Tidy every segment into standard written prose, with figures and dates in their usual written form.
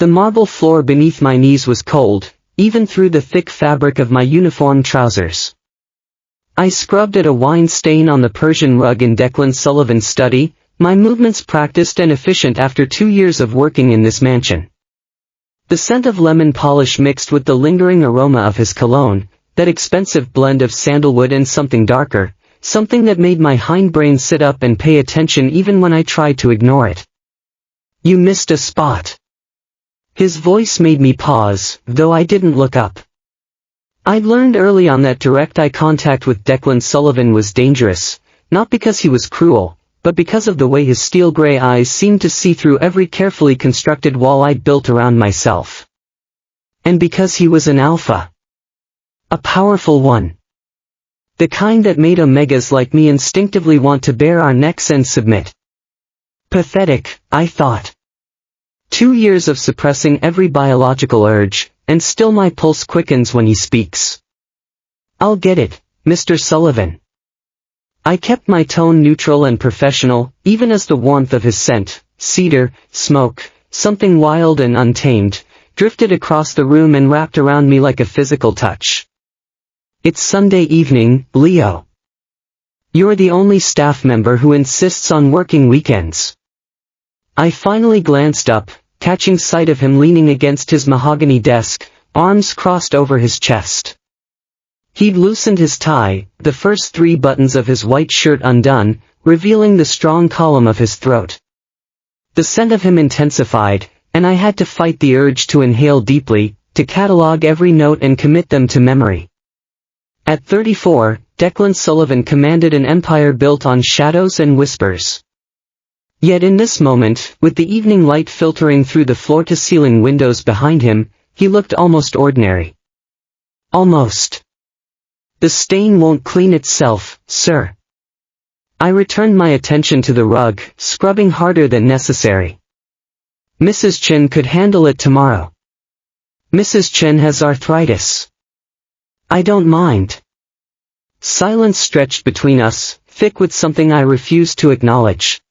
The marble floor beneath my knees was cold, even through the thick fabric of my uniform trousers. I scrubbed at a wine stain on the Persian rug in Declan Sullivan's study, my movements practiced and efficient after 2 years of working in this mansion. The scent of lemon polish mixed with the lingering aroma of his cologne, that expensive blend of sandalwood and something darker, something that made my hindbrain sit up and pay attention even when I tried to ignore it. "You missed a spot." His voice made me pause, though I didn't look up. I'd learned early on that direct eye contact with Declan Sullivan was dangerous, not because he was cruel, but because of the way his steel-gray eyes seemed to see through every carefully constructed wall I'd built around myself. And because he was an alpha. A powerful one. The kind that made omegas like me instinctively want to bare our necks and submit. Pathetic, I thought. 2 years of suppressing every biological urge, and still my pulse quickens when he speaks. "I'll get it, Mr. Sullivan." I kept my tone neutral and professional, even as the warmth of his scent, cedar, smoke, something wild and untamed, drifted across the room and wrapped around me like a physical touch. "It's Sunday evening, Leo. You're the only staff member who insists on working weekends." I finally glanced up, catching sight of him leaning against his mahogany desk, arms crossed over his chest. He'd loosened his tie, the first 3 buttons of his white shirt undone, revealing the strong column of his throat. The scent of him intensified, and I had to fight the urge to inhale deeply, to catalog every note and commit them to memory. At 34, Declan Sullivan commanded an empire built on shadows and whispers. Yet in this moment, with the evening light filtering through the floor-to-ceiling windows behind him, he looked almost ordinary. Almost. "The stain won't clean itself, sir." I returned my attention to the rug, scrubbing harder than necessary. "Mrs. Chen could handle it tomorrow. Mrs. Chen has arthritis. I don't mind." Silence stretched between us, thick with something I refused to acknowledge.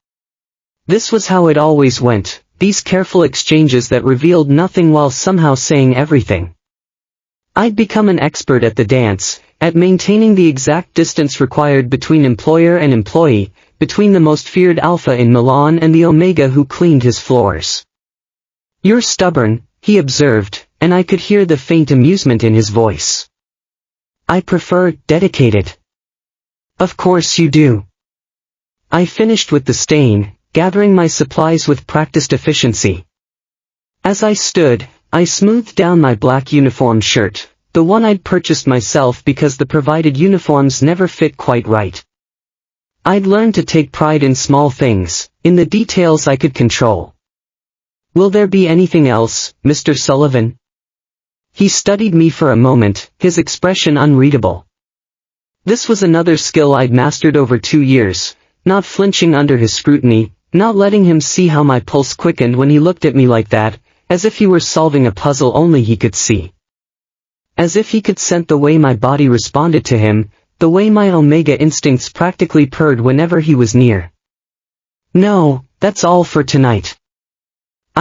This was how it always went, these careful exchanges that revealed nothing while somehow saying everything. I'd become an expert at the dance, at maintaining the exact distance required between employer and employee, between the most feared alpha in Milan and the omega who cleaned his floors. "You're stubborn," he observed, and I could hear the faint amusement in his voice. "I prefer dedicated." "Of course you do." I finished with the stain, gathering my supplies with practiced efficiency. As I stood, I smoothed down my black uniform shirt, the one I'd purchased myself because the provided uniforms never fit quite right. I'd learned to take pride in small things, in the details I could control. "Will there be anything else, Mr. Sullivan?" He studied me for a moment, his expression unreadable. This was another skill I'd mastered over 2 years, not flinching under his scrutiny, not letting him see how my pulse quickened when he looked at me like that, as if he were solving a puzzle only he could see. As if he could sense the way my body responded to him, the way my omega instincts practically purred whenever he was near. "No, that's all for tonight."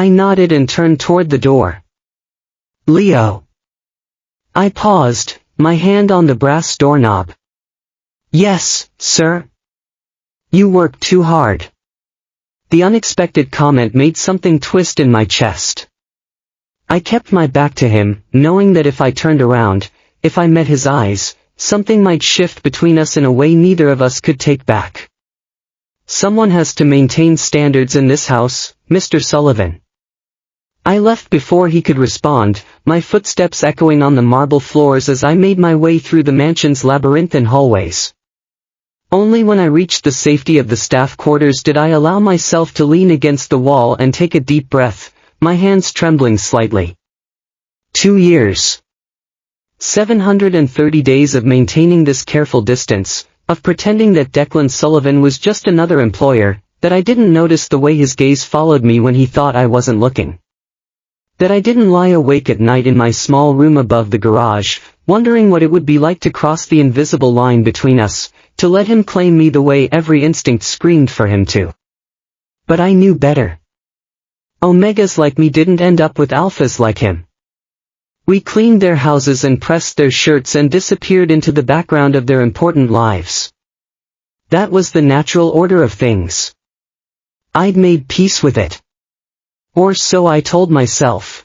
I nodded and turned toward the door. "Leo." I paused, my hand on the brass doorknob. "Yes, sir." "You work too hard." The unexpected comment made something twist in my chest. I kept my back to him, knowing that if I turned around, if I met his eyes, something might shift between us in a way neither of us could take back. "Someone has to maintain standards in this house, Mr. Sullivan." I left before he could respond, my footsteps echoing on the marble floors as I made my way through the mansion's labyrinthine hallways. Only when I reached the safety of the staff quarters did I allow myself to lean against the wall and take a deep breath, my hands trembling slightly. 2 years. 730 days of maintaining this careful distance, of pretending that Declan Sullivan was just another employer, that I didn't notice the way his gaze followed me when he thought I wasn't looking. That I didn't lie awake at night in my small room above the garage, wondering what it would be like to cross the invisible line between us, to let him claim me the way every instinct screamed for him to. But I knew better. Omegas like me didn't end up with alphas like him. We cleaned their houses and pressed their shirts and disappeared into the background of their important lives. That was the natural order of things. I'd made peace with it. Or so I told myself.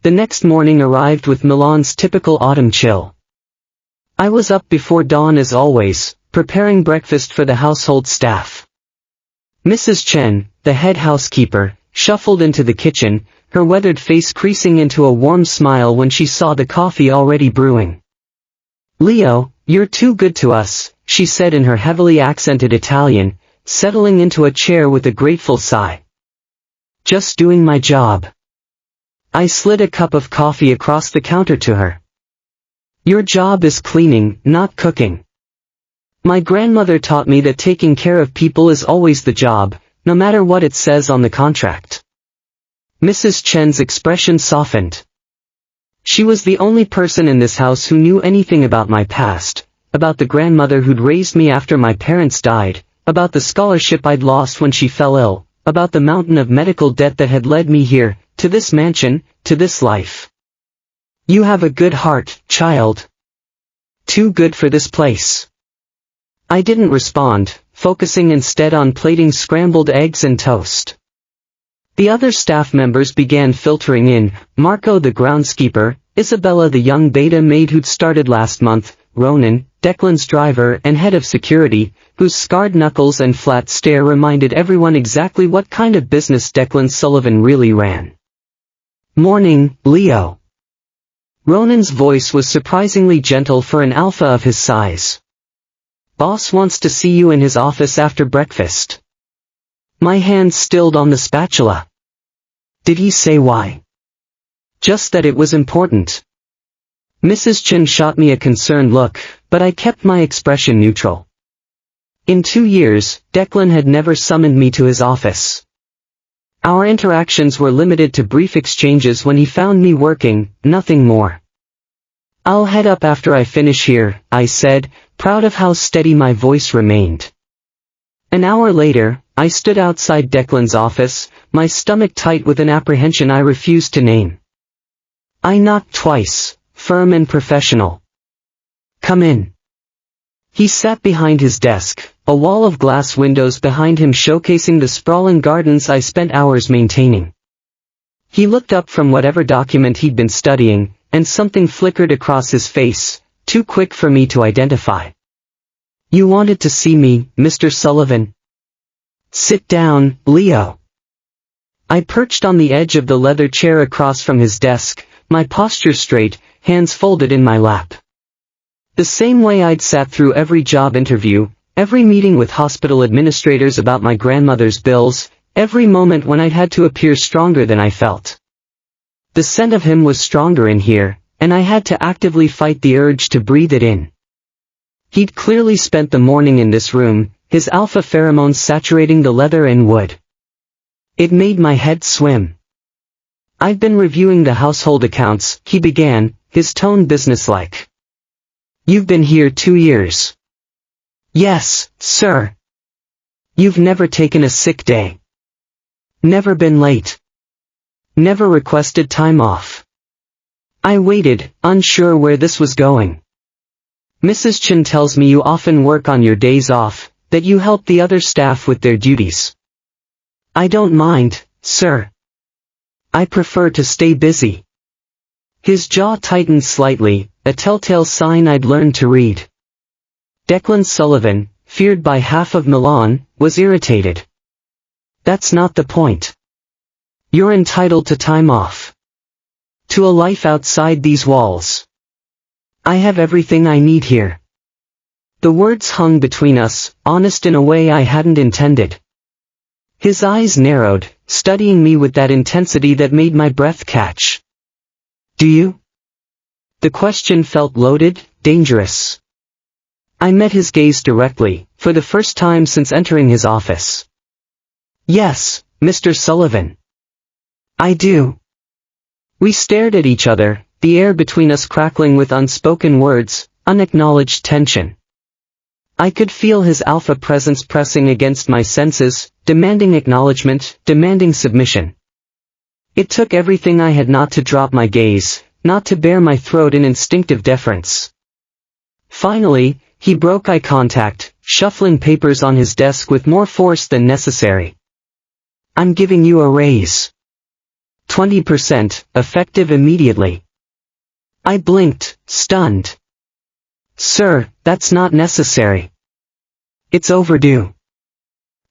The next morning arrived with Milan's typical autumn chill. I was up before dawn as always, preparing breakfast for the household staff. Mrs. Chen, the head housekeeper, shuffled into the kitchen, her weathered face creasing into a warm smile when she saw the coffee already brewing. "Leo, you're too good to us," she said in her heavily accented Italian, settling into a chair with a grateful sigh. "Just doing my job." I slid a cup of coffee across the counter to her. "Your job is cleaning, not cooking. My grandmother taught me that taking care of people is always the job, no matter what it says on the contract." Mrs. Chen's expression softened. She was the only person in this house who knew anything about my past, about the grandmother who'd raised me after my parents died, about the scholarship I'd lost when she fell ill, about the mountain of medical debt that had led me here, to this mansion, to this life. "You have a good heart, child. Too good for this place." I didn't respond, focusing instead on plating scrambled eggs and toast. The other staff members began filtering in: Marco the groundskeeper, Isabella the young beta maid who'd started last month, Ronan, Declan's driver and head of security, whose scarred knuckles and flat stare reminded everyone exactly what kind of business Declan Sullivan really ran. "Morning, Leo." Ronan's voice was surprisingly gentle for an alpha of his size. "Boss wants to see you in his office after breakfast." My hand stilled on the spatula. Did he say why? Just that it was important. Mrs. Chen shot me a concerned look, but I kept my expression neutral. In 2 years, Declan had never summoned me to his office. Our interactions were limited to brief exchanges when he found me working, nothing more. "I'll head up after I finish here," I said, proud of how steady my voice remained. An hour later, I stood outside Declan's office, my stomach tight with an apprehension I refused to name. I knocked twice, firm and professional. "Come in." He sat behind his desk, a wall of glass windows behind him showcasing the sprawling gardens I spent hours maintaining. He looked up from whatever document he'd been studying, and something flickered across his face, too quick for me to identify. "You wanted to see me, Mr. Sullivan?" "Sit down, Leo." I perched on the edge of the leather chair across from his desk, my posture straight, hands folded in my lap. The same way I'd sat through every job interview, every meeting with hospital administrators about my grandmother's bills, every moment when I'd had to appear stronger than I felt. The scent of him was stronger in here, and I had to actively fight the urge to breathe it in. He'd clearly spent the morning in this room, his alpha pheromones saturating the leather and wood. It made my head swim. "I've been reviewing the household accounts," he began, his tone businesslike. "You've been here 2 years. "Yes, sir." "You've never taken a sick day. Never been late. Never requested time off." I waited, unsure where this was going. "Mrs. Chen tells me you often work on your days off, that you help the other staff with their duties." "I don't mind, sir. I prefer to stay busy." His jaw tightened slightly, a telltale sign I'd learned to read. Declan Sullivan, feared by half of Milan, was irritated. "That's not the point. You're entitled to time off. To a life outside these walls. I have everything I need here." The words hung between us, honest in a way I hadn't intended. His eyes narrowed, studying me with that intensity that made my breath catch. "Do you?" The question felt loaded, dangerous. I met his gaze directly, for the first time since entering his office. "Yes, Mr. Sullivan. I do." We stared at each other, the air between us crackling with unspoken words, unacknowledged tension. I could feel his alpha presence pressing against my senses, demanding acknowledgement, demanding submission. It took everything I had not to drop my gaze, not to bare my throat in instinctive deference. Finally, he broke eye contact, shuffling papers on his desk with more force than necessary. "I'm giving you a raise. 20%, effective immediately." I blinked, stunned. "Sir, that's not necessary. It's overdue.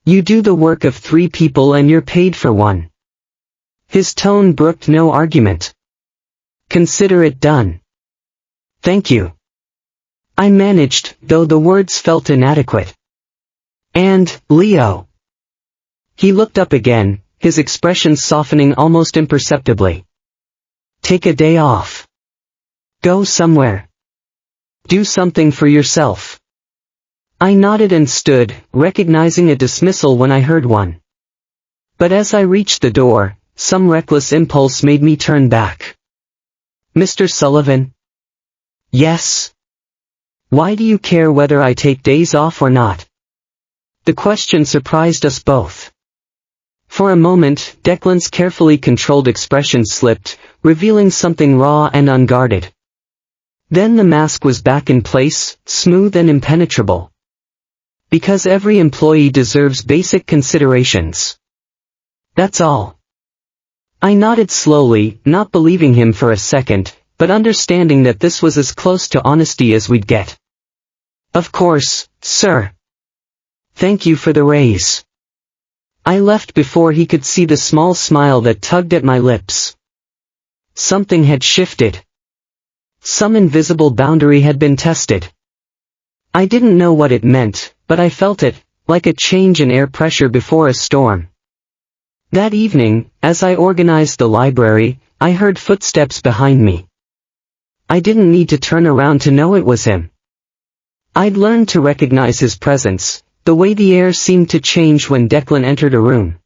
You do the work of 3 people and you're paid for 1. His tone brooked no argument. "Consider it done." "Thank you." I managed, though the words felt inadequate. "And, Leo." He looked up again, his expression softening almost imperceptibly. "Take a day off. Go somewhere. Do something for yourself." I nodded and stood, recognizing a dismissal when I heard one. But as I reached the door, some reckless impulse made me turn back. "Mr. Sullivan?" "Yes." "Why do you care whether I take days off or not?" The question surprised us both. For a moment, Declan's carefully controlled expression slipped, revealing something raw and unguarded. Then the mask was back in place, smooth and impenetrable. "Because every employee deserves basic considerations. That's all." I nodded slowly, not believing him for a second, but understanding that this was as close to honesty as we'd get. "Of course, sir. Thank you for the raise." I left before he could see the small smile that tugged at my lips. Something had shifted. Some invisible boundary had been tested. I didn't know what it meant, but I felt it, like a change in air pressure before a storm. That evening, as I organized the library, I heard footsteps behind me. I didn't need to turn around to know it was him. I'd learned to recognize his presence, the way the air seemed to change when Declan entered a room.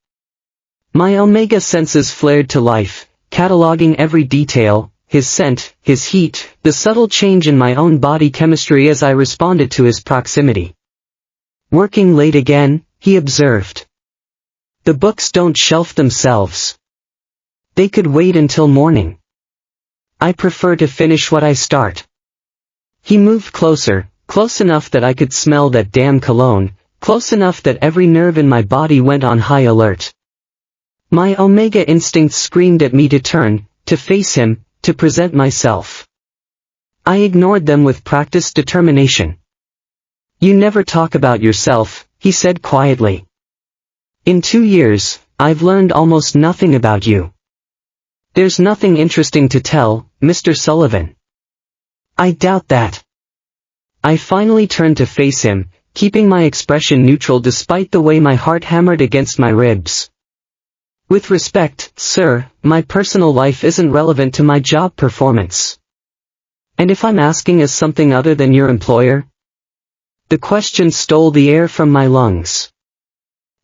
My Omega senses flared to life, cataloging every detail, his scent, his heat, the subtle change in my own body chemistry as I responded to his proximity. "Working late again?" he observed. "The books don't shelf themselves. They could wait until morning. I prefer to finish what I start." He moved closer, close enough that I could smell that damn cologne, close enough that every nerve in my body went on high alert. My Omega instincts screamed at me to turn, to face him, to present myself. I ignored them with practiced determination. "You never talk about yourself," he said quietly. "In 2 years, I've learned almost nothing about you. There's nothing interesting to tell, Mr. Sullivan." "I doubt that." I finally turned to face him, keeping my expression neutral despite the way my heart hammered against my ribs. "With respect, sir, my personal life isn't relevant to my job performance. And if I'm asking as something other than your employer?" The question stole the air from my lungs.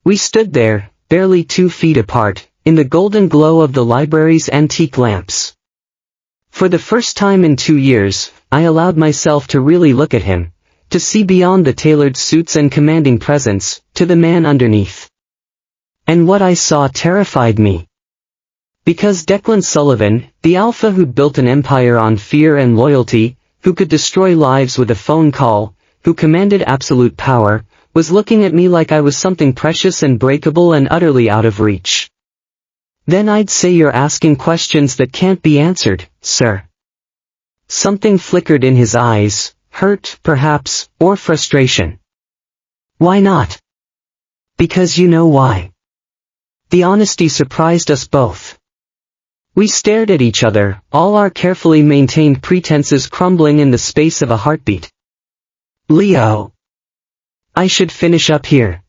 We stood there, barely 2 feet apart, in the golden glow of the library's antique lamps. For the first time in 2 years, I allowed myself to really look at him, to see beyond the tailored suits and commanding presence, to the man underneath. And what I saw terrified me. Because Declan Sullivan, the alpha who'd built an empire on fear and loyalty, who could destroy lives with a phone call, who commanded absolute power, was looking at me like I was something precious and breakable and utterly out of reach. "Then I'd say you're asking questions that can't be answered, sir." Something flickered in his eyes, hurt, perhaps, or frustration. "Why not?" "Because you know why." The honesty surprised us both. We stared at each other, all our carefully maintained pretenses crumbling in the space of a heartbeat. "Leo. I should finish up here."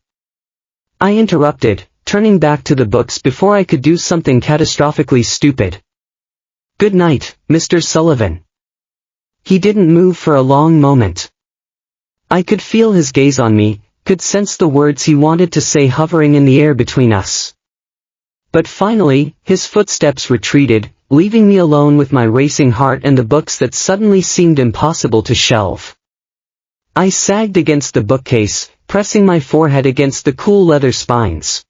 I interrupted, turning back to the books before I could do something catastrophically stupid. "Good night, Mr. Sullivan." He didn't move for a long moment. I could feel his gaze on me, could sense the words he wanted to say hovering in the air between us. But finally, his footsteps retreated, leaving me alone with my racing heart and the books that suddenly seemed impossible to shelve. I sagged against the bookcase, pressing my forehead against the cool leather spines.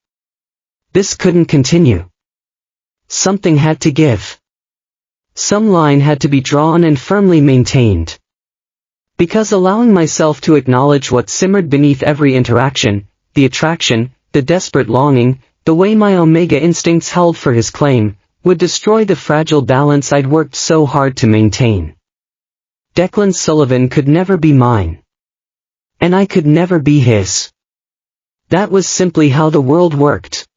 This couldn't continue. something had to give. Some line had to be drawn and firmly maintained. Because allowing myself to acknowledge what simmered beneath every interaction, the attraction, the desperate longing, the way my omega instincts held for his claim, would destroy the fragile balance I'd worked so hard to maintain. Declan Sullivan could never be mine. And I could never be his. That was simply how the world worked.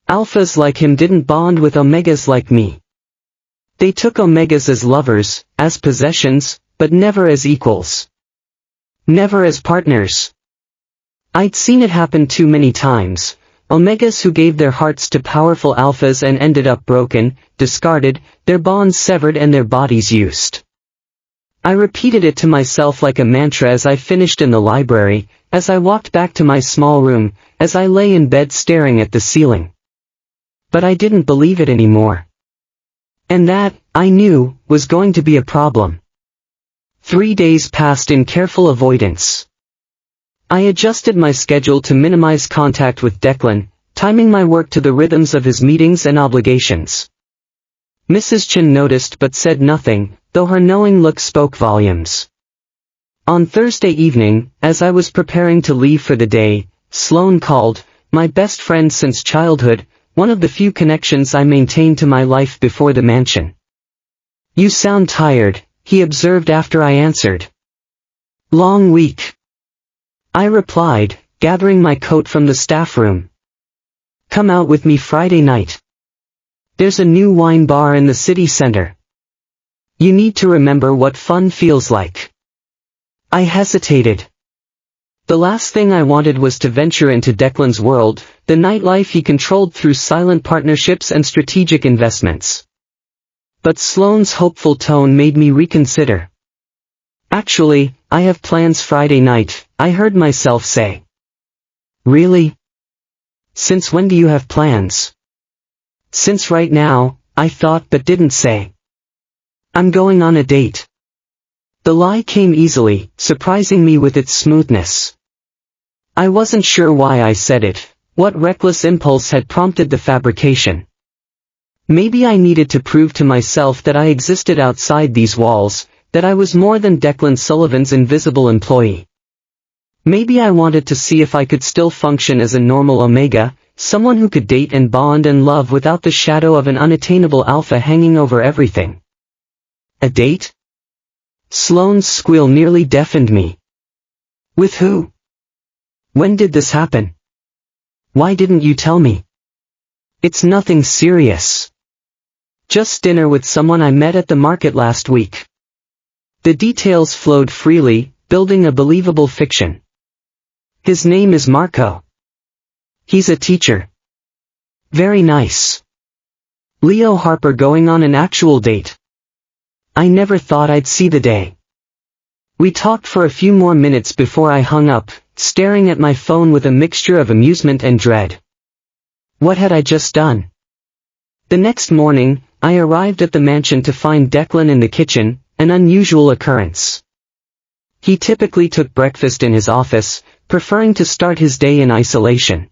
Alphas like him didn't bond with omegas like me. They took omegas as lovers, as possessions, but never as equals. Never as partners. I'd seen it happen too many times. Omegas who gave their hearts to powerful alphas and ended up broken, discarded, their bonds severed and their bodies used. I repeated it to myself like a mantra as I finished in the library, as I walked back to my small room, as I lay in bed staring at the ceiling. But I didn't believe it anymore. And that, I knew, was going to be a problem. 3 days passed in careful avoidance. I adjusted my schedule to minimize contact with Declan, timing my work to the rhythms of his meetings and obligations. Mrs. Chen noticed but said nothing, though her knowing look spoke volumes. On Thursday evening, as I was preparing to leave for the day, Sloane called, my best friend since childhood, one of the few connections I maintained to my life before the mansion. "You sound tired," he observed after I answered. "Long week," I replied, gathering my coat from the staff room. "Come out with me Friday night. There's a new wine bar in the city center. You need to remember what fun feels like." I hesitated. The last thing I wanted was to venture into Declan's world, the nightlife he controlled through silent partnerships and strategic investments. But Sloane's hopeful tone made me reconsider. "Actually, I have plans Friday night," I heard myself say. "Really? Since when do you have plans?" "Since right now," I thought but didn't say. "I'm going on a date." The lie came easily, surprising me with its smoothness. I wasn't sure why I said it, what reckless impulse had prompted the fabrication. Maybe I needed to prove to myself that I existed outside these walls, that I was more than Declan Sullivan's invisible employee. Maybe I wanted to see if I could still function as a normal omega, someone who could date and bond and love without the shadow of an unattainable alpha hanging over everything. A date? Sloane's squeal nearly deafened me. With who? When did this happen? Why didn't you tell me? It's nothing serious. Just dinner with someone I met at the market last week. The details flowed freely, building a believable fiction. His name is Marco. He's a teacher. Very nice. Leo Harper going on an actual date. I never thought I'd see the day. We talked for a few more minutes before I hung up, staring at my phone with a mixture of amusement and dread. What had I just done? The next morning, I arrived at the mansion to find Declan in the kitchen, an unusual occurrence. He typically took breakfast in his office, preferring to start his day in isolation.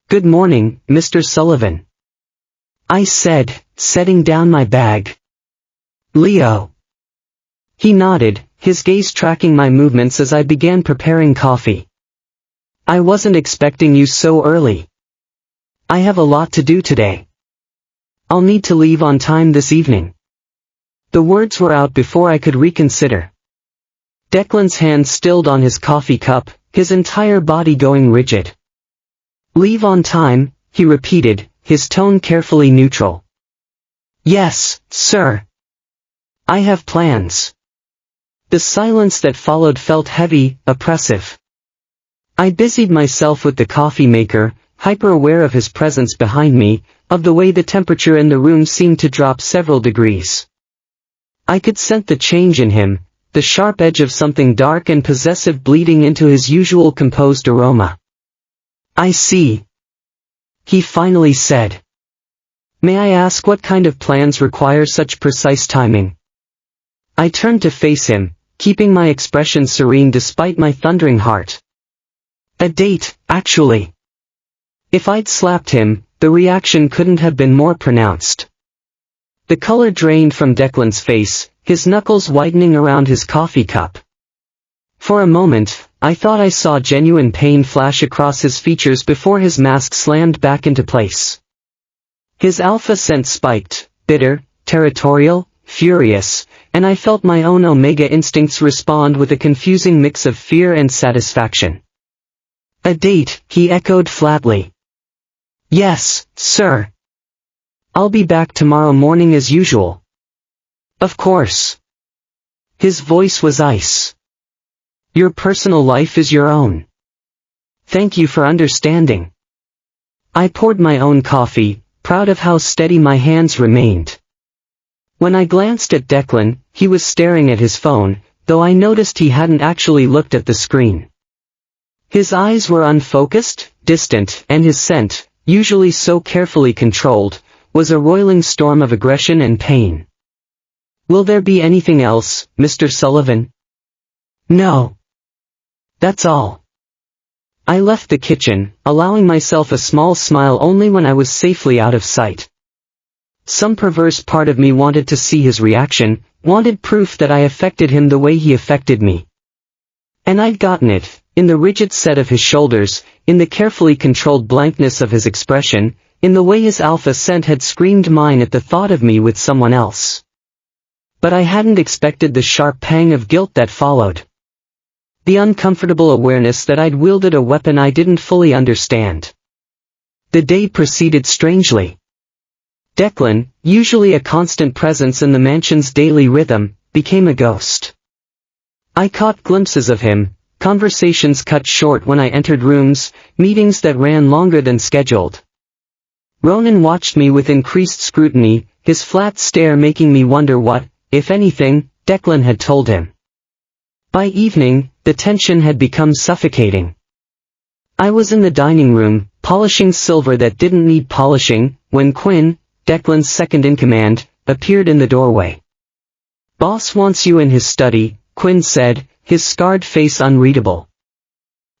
"Good morning, Mr. Sullivan," I said, setting down my bag. "Leo." He nodded, his gaze tracking my movements as I began preparing coffee. "I wasn't expecting you so early. I have a lot to do today. I'll need to leave on time this evening." The words were out before I could reconsider. Declan's hand stilled on his coffee cup, his entire body going rigid. "Leave on time," he repeated, his tone carefully neutral. "Yes, sir. I have plans." The silence that followed felt heavy, oppressive. I busied myself with the coffee maker, hyper-aware of his presence behind me, of the way the temperature in the room seemed to drop several degrees. I could scent the change in him, the sharp edge of something dark and possessive bleeding into his usual composed aroma. "I see," he finally said. "May I ask what kind of plans require such precise timing?" I turned to face him, keeping my expression serene despite my thundering heart. "A date, actually." If I'd slapped him, the reaction couldn't have been more pronounced. The color drained from Declan's face, his knuckles whitening around his coffee cup. For a moment, I thought I saw genuine pain flash across his features before his mask slammed back into place. His alpha scent spiked, bitter, territorial, furious, and I felt my own omega instincts respond with a confusing mix of fear and satisfaction. "A date," he echoed flatly. "Yes, sir. I'll be back tomorrow morning as usual." "Of course." His voice was ice. "Your personal life is your own. Thank you for understanding." I poured my own coffee, proud of how steady my hands remained. When I glanced at Declan, he was staring at his phone, though I noticed he hadn't actually looked at the screen. His eyes were unfocused, distant, and his scent, usually so carefully controlled, was a roiling storm of aggression and pain. "Will there be anything else, Mr. Sullivan?" "No. That's all." I left the kitchen, allowing myself a small smile only when I was safely out of sight. Some perverse part of me wanted to see his reaction, wanted proof that I affected him the way he affected me. And I'd gotten it, in the rigid set of his shoulders, in the carefully controlled blankness of his expression, in the way his alpha scent had screamed mine at the thought of me with someone else. But I hadn't expected the sharp pang of guilt that followed. The uncomfortable awareness that I'd wielded a weapon I didn't fully understand. The day proceeded strangely. Declan, usually a constant presence in the mansion's daily rhythm, became a ghost. I caught glimpses of him, conversations cut short when I entered rooms, meetings that ran longer than scheduled. Ronan watched me with increased scrutiny, his flat stare making me wonder what, if anything, Declan had told him. By evening, the tension had become suffocating. I was in the dining room, polishing silver that didn't need polishing, when Quinn, Declan's second-in-command, appeared in the doorway. "Boss wants you in his study," Quinn said, his scarred face unreadable.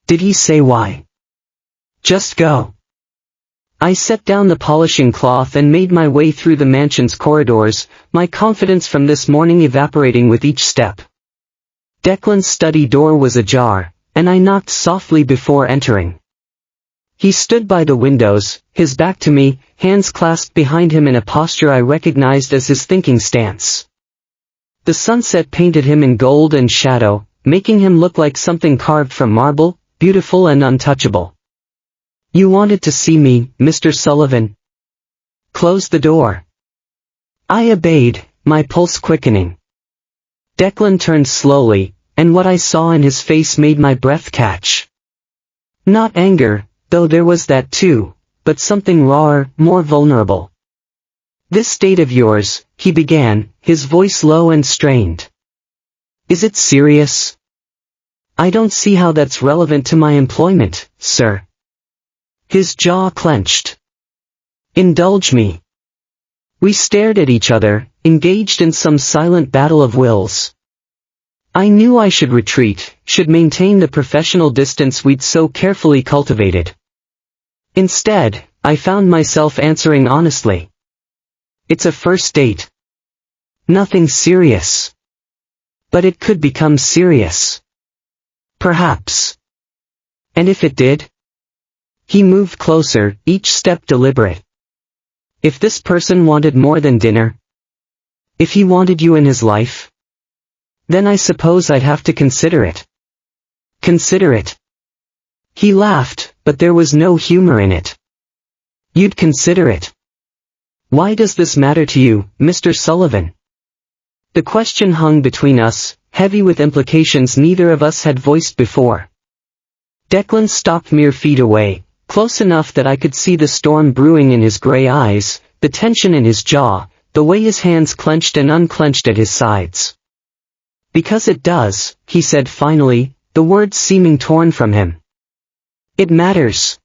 "Did he say why?" "Just go." I set down the polishing cloth and made my way through the mansion's corridors, my confidence from this morning evaporating with each step. Declan's study door was ajar, and I knocked softly before entering. He stood by the windows, his back to me, hands clasped behind him in a posture I recognized as his thinking stance. The sunset painted him in gold and shadow, making him look like something carved from marble, beautiful and untouchable. "You wanted to see me, Mr. Sullivan?" "Close the door." I obeyed, my pulse quickening. Declan turned slowly, and what I saw in his face made my breath catch. Not anger, though there was that too, but something rawer, more vulnerable. "This state of yours," he began, his voice low and strained. "Is it serious?" "I don't see how that's relevant to my employment, sir." His jaw clenched. "Indulge me." We stared at each other, engaged in some silent battle of wills. I knew I should retreat, should maintain the professional distance we'd so carefully cultivated. Instead, I found myself answering honestly. "It's a first date. Nothing serious. But it could become serious. Perhaps. And if it did?" He moved closer, each step deliberate. "If this person wanted more than dinner? If he wanted you in his life? Then I suppose I'd have to consider it." "Consider it?" He laughed, but there was no humor in it. "You'd consider it? Why does this matter to you, Mr. Sullivan?" The question hung between us, heavy with implications neither of us had voiced before. Declan stopped mere feet away, close enough that I could see the storm brewing in his gray eyes, the tension in his jaw, the way his hands clenched and unclenched at his sides. "Because it does," he said finally, the words seeming torn from him. "It matters."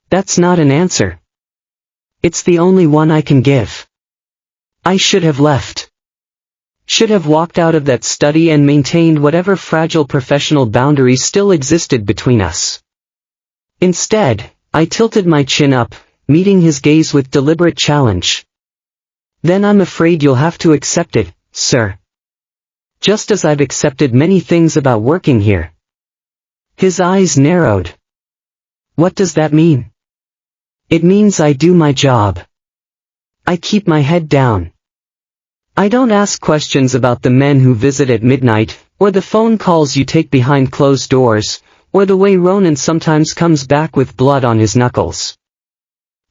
"That's not an answer." "It's the only one I can give." I should have left. Should have walked out of that study and maintained whatever fragile professional boundaries still existed between us. Instead, I tilted my chin up, meeting his gaze with deliberate challenge. Then I'm afraid you'll have to accept it, sir. Just as I've accepted many things about working here. His eyes narrowed. What does that mean? It means I do my job. I keep my head down. I don't ask questions about the men who visit at midnight, or the phone calls you take behind closed doors, or the way Ronan sometimes comes back with blood on his knuckles.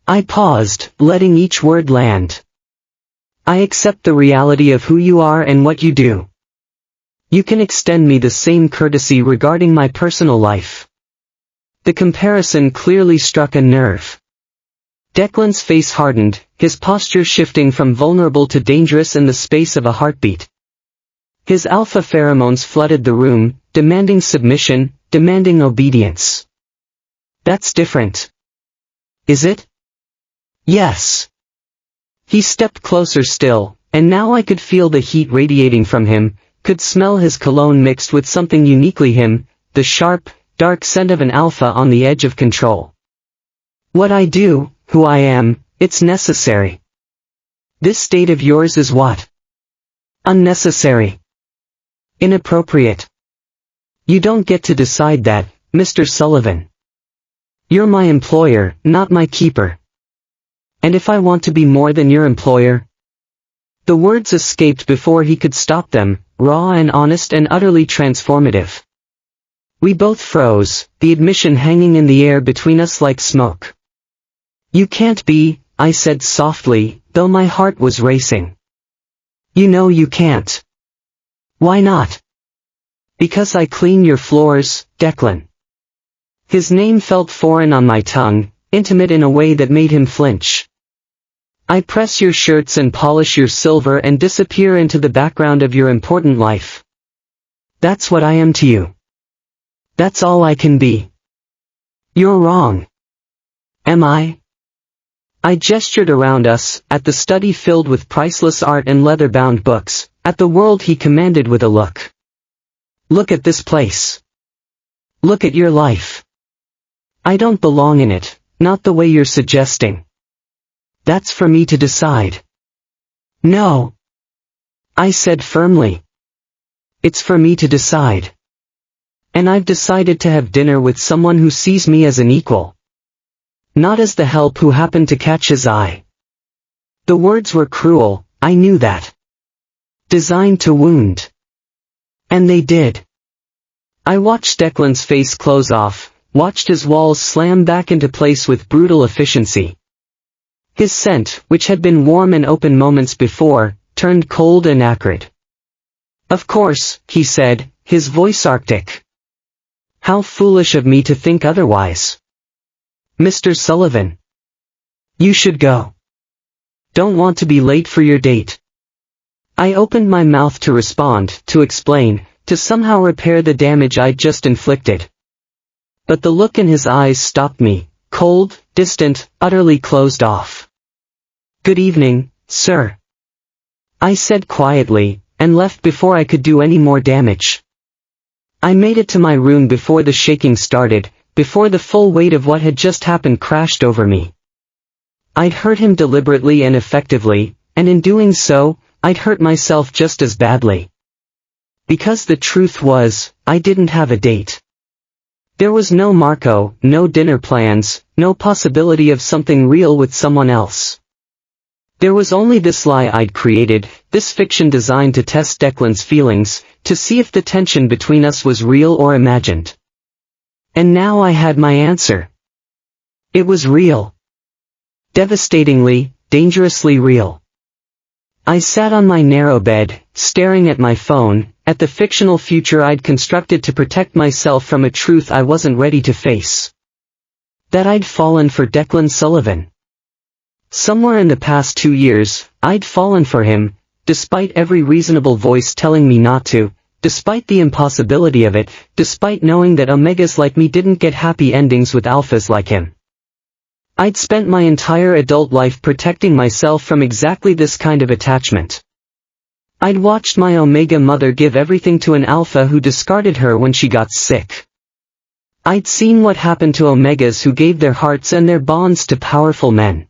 I paused, letting each word land. I accept the reality of who you are and what you do. You can extend me the same courtesy regarding my personal life. The comparison clearly struck a nerve. Declan's face hardened, his posture shifting from vulnerable to dangerous in the space of a heartbeat. His alpha pheromones flooded the room, demanding submission, demanding obedience. That's different. Is it? Yes. He stepped closer still, and now I could feel the heat radiating from him, could smell his cologne mixed with something uniquely him, the sharp, dark scent of an alpha on the edge of control. What I do, who I am, it's necessary. This state of yours is what? Unnecessary. Inappropriate. You don't get to decide that, Mr. Sullivan. You're my employer, not my keeper. And if I want to be more than your employer? The words escaped before he could stop them, raw and honest and utterly transformative. We both froze, the admission hanging in the air between us like smoke. You can't be, I said softly, though my heart was racing. You know you can't. Why not? Because I clean your floors, Declan. His name felt foreign on my tongue, intimate in a way that made him flinch. I press your shirts and polish your silver and disappear into the background of your important life. That's what I am to you. That's all I can be. You're wrong. Am I? I gestured around us, at the study filled with priceless art and leather-bound books, at the world he commanded with a look. Look at this place. Look at your life. I don't belong in it, not the way you're suggesting. That's for me to decide. No. I said firmly. It's for me to decide. And I've decided to have dinner with someone who sees me as an equal. Not as the help who happened to catch his eye. The words were cruel, I knew that. Designed to wound. And they did. I watched Declan's face close off, watched his walls slam back into place with brutal efficiency. His scent, which had been warm and open moments before, turned cold and acrid. Of course, he said, his voice arctic. How foolish of me to think otherwise. Mr. Sullivan. You should go. Don't want to be late for your date. I opened my mouth to respond, to explain, to somehow repair the damage I'd just inflicted. But the look in his eyes stopped me, cold, distant, utterly closed off. Good evening, sir. I said quietly, and left before I could do any more damage. I made it to my room before the shaking started, before the full weight of what had just happened crashed over me. I'd hurt him deliberately and effectively, and in doing so, I'd hurt myself just as badly. Because the truth was, I didn't have a date. There was no Marco, no dinner plans, no possibility of something real with someone else. There was only this lie I'd created, this fiction designed to test Declan's feelings, to see if the tension between us was real or imagined. And now I had my answer. It was real. Devastatingly, dangerously real. I sat on my narrow bed, staring at my phone, at the fictional future I'd constructed to protect myself from a truth I wasn't ready to face. That I'd fallen for Declan Sullivan. Somewhere in the past 2 years, I'd fallen for him, despite every reasonable voice telling me not to, despite the impossibility of it, despite knowing that omegas like me didn't get happy endings with alphas like him. I'd spent my entire adult life protecting myself from exactly this kind of attachment. I'd watched my omega mother give everything to an alpha who discarded her when she got sick. I'd seen what happened to omegas who gave their hearts and their bonds to powerful men.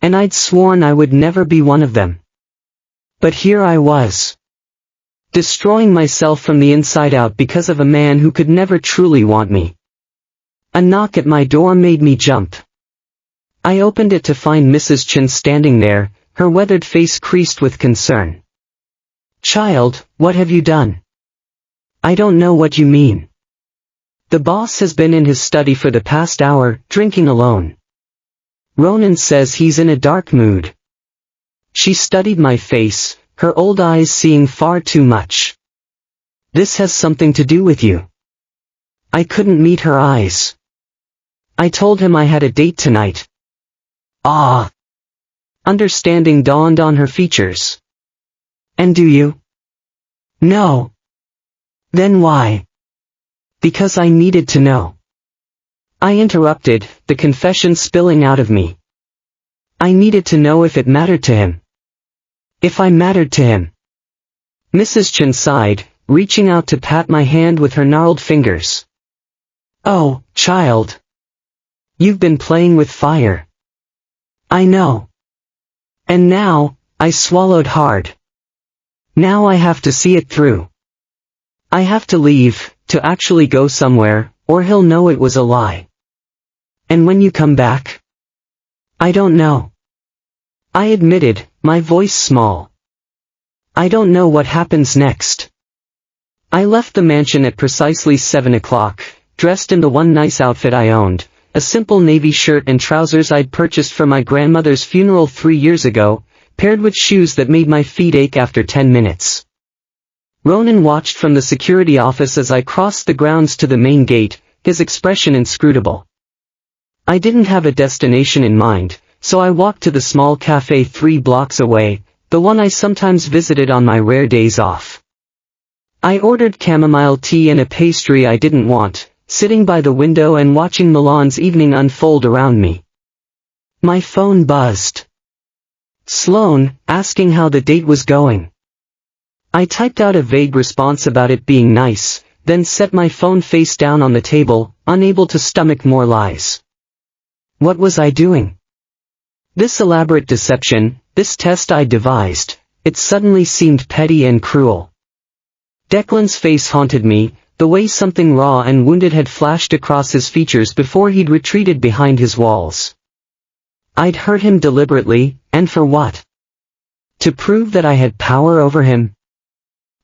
And I'd sworn I would never be one of them. But here I was, destroying myself from the inside out because of a man who could never truly want me. A knock at my door made me jump. I opened it to find Mrs. Chen standing there, her weathered face creased with concern. "Child, what have you done?" "I don't know what you mean. The boss has been in his study for the past hour, drinking alone. Ronan says he's in a dark mood." She studied my face, her old eyes seeing far too much. "This has something to do with you." I couldn't meet her eyes. I told him I had a date tonight. Ah! Understanding dawned on her features. "And do you?" "No." "Then why?" "Because I needed to know." I interrupted, the confession spilling out of me. I needed to know if it mattered to him. If I mattered to him. Mrs. Chen sighed, reaching out to pat my hand with her gnarled fingers. "Oh, child. You've been playing with fire." "I know. And now," I swallowed hard. "Now I have to see it through. I have to leave, to actually go somewhere, or he'll know it was a lie." "And when you come back?" "I don't know." I admitted, my voice small. "I don't know what happens next." I left the mansion at precisely 7 o'clock, dressed in the one nice outfit I owned, a simple navy shirt and trousers I'd purchased for my grandmother's funeral 3 years ago, paired with shoes that made my feet ache after 10 minutes. Ronan watched from the security office as I crossed the grounds to the main gate, his expression inscrutable. I didn't have a destination in mind, so I walked to the small cafe 3 blocks away, the one I sometimes visited on my rare days off. I ordered chamomile tea and a pastry I didn't want, sitting by the window and watching Milan's evening unfold around me. My phone buzzed. Sloane, asking how the date was going. I typed out a vague response about it being nice, then set my phone face down on the table, unable to stomach more lies. What was I doing? This elaborate deception, this test I devised, it suddenly seemed petty and cruel. Declan's face haunted me, the way something raw and wounded had flashed across his features before he'd retreated behind his walls. I'd hurt him deliberately, and for what? To prove that I had power over him?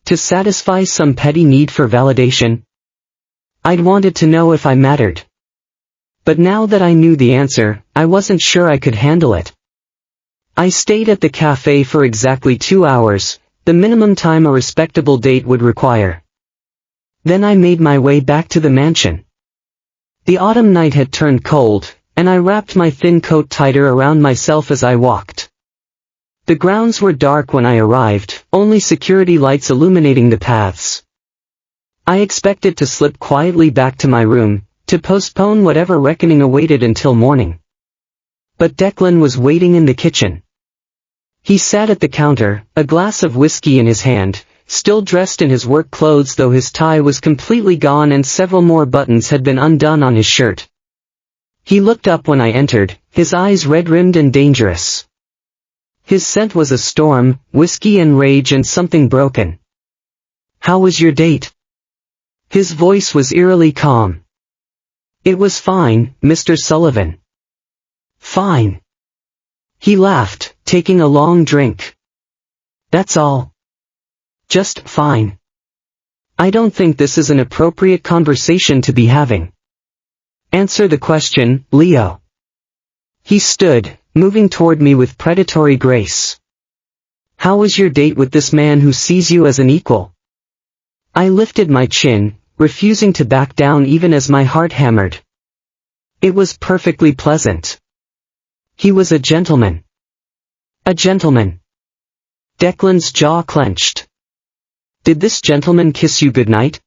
To satisfy some petty need for validation? I'd wanted to know if I mattered. But now that I knew the answer, I wasn't sure I could handle it. I stayed at the cafe for exactly 2 hours, the minimum time a respectable date would require. Then I made my way back to the mansion. The autumn night had turned cold, and I wrapped my thin coat tighter around myself as I walked. The grounds were dark when I arrived, only security lights illuminating the paths. I expected to slip quietly back to my room, to postpone whatever reckoning awaited until morning. But Declan was waiting in the kitchen. He sat at the counter, a glass of whiskey in his hand, still dressed in his work clothes though his tie was completely gone and several more buttons had been undone on his shirt. He looked up when I entered, his eyes red-rimmed and dangerous. His scent was a storm, whiskey and rage and something broken. "How was your date?" His voice was eerily calm. "It was fine, Mr. Sullivan." "Fine." He laughed, taking a long drink. "That's all." "Just fine." "I don't think this is an appropriate conversation to be having." "Answer the question, Leo." He stood, moving toward me with predatory grace. "How was your date with this man who sees you as an equal?" I lifted my chin, refusing to back down even as my heart hammered. "It was perfectly pleasant. He was a gentleman." "A gentleman." Declan's jaw clenched. "Did this gentleman kiss you goodnight?"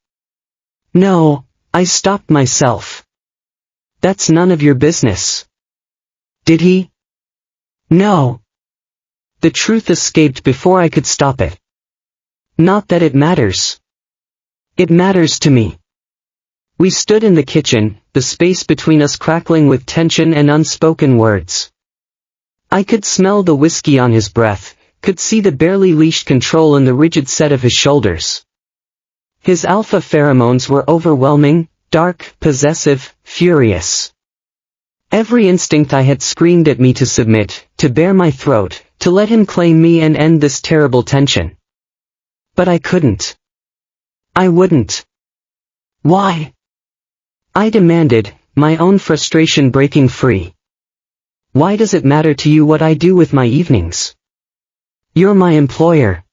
"No," I stopped myself. "That's none of your business." "Did he?" "No." The truth escaped before I could stop it. "Not that it matters." "It matters to me." We stood in the kitchen, the space between us crackling with tension and unspoken words. I could smell the whiskey on his breath, could see the barely leashed control in the rigid set of his shoulders. His alpha pheromones were overwhelming, dark, possessive, furious. Every instinct I had screamed at me to submit, to bare my throat, to let him claim me and end this terrible tension. But I couldn't. I wouldn't. Why? I demanded, my own frustration breaking free. Why does it matter to you what I do with my evenings? You're my employer.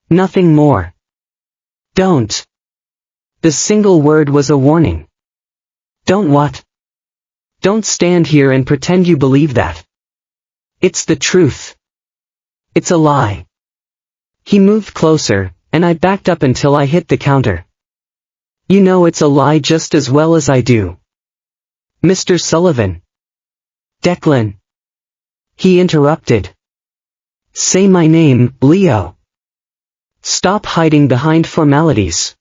Nothing more. Don't. The single word was a warning. Don't what? Don't stand here and pretend you believe that. It's the truth. It's a lie. He moved closer, and I backed up until I hit the counter. You know it's a lie just as well as I do. Mr. Sullivan. Declan. He interrupted. Say my name, Leo. Stop hiding behind formalities.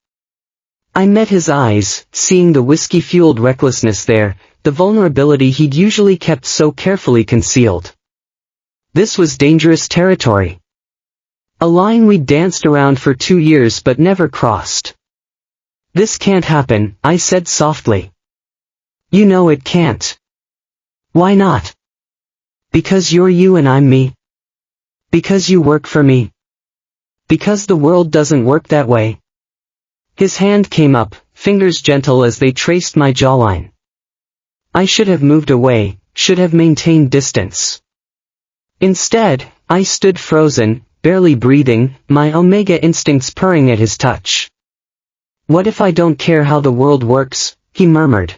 I met his eyes, seeing the whiskey-fueled recklessness there, the vulnerability he'd usually kept so carefully concealed. This was dangerous territory. A line we'd danced around for 2 years but never crossed. This can't happen, I said softly. You know it can't. Why not? Because you're you and I'm me. Because you work for me. Because the world doesn't work that way. His hand came up, fingers gentle as they traced my jawline. I should have moved away, should have maintained distance. Instead, I stood frozen, barely breathing, my omega instincts purring at his touch. What if I don't care how the world works? He murmured.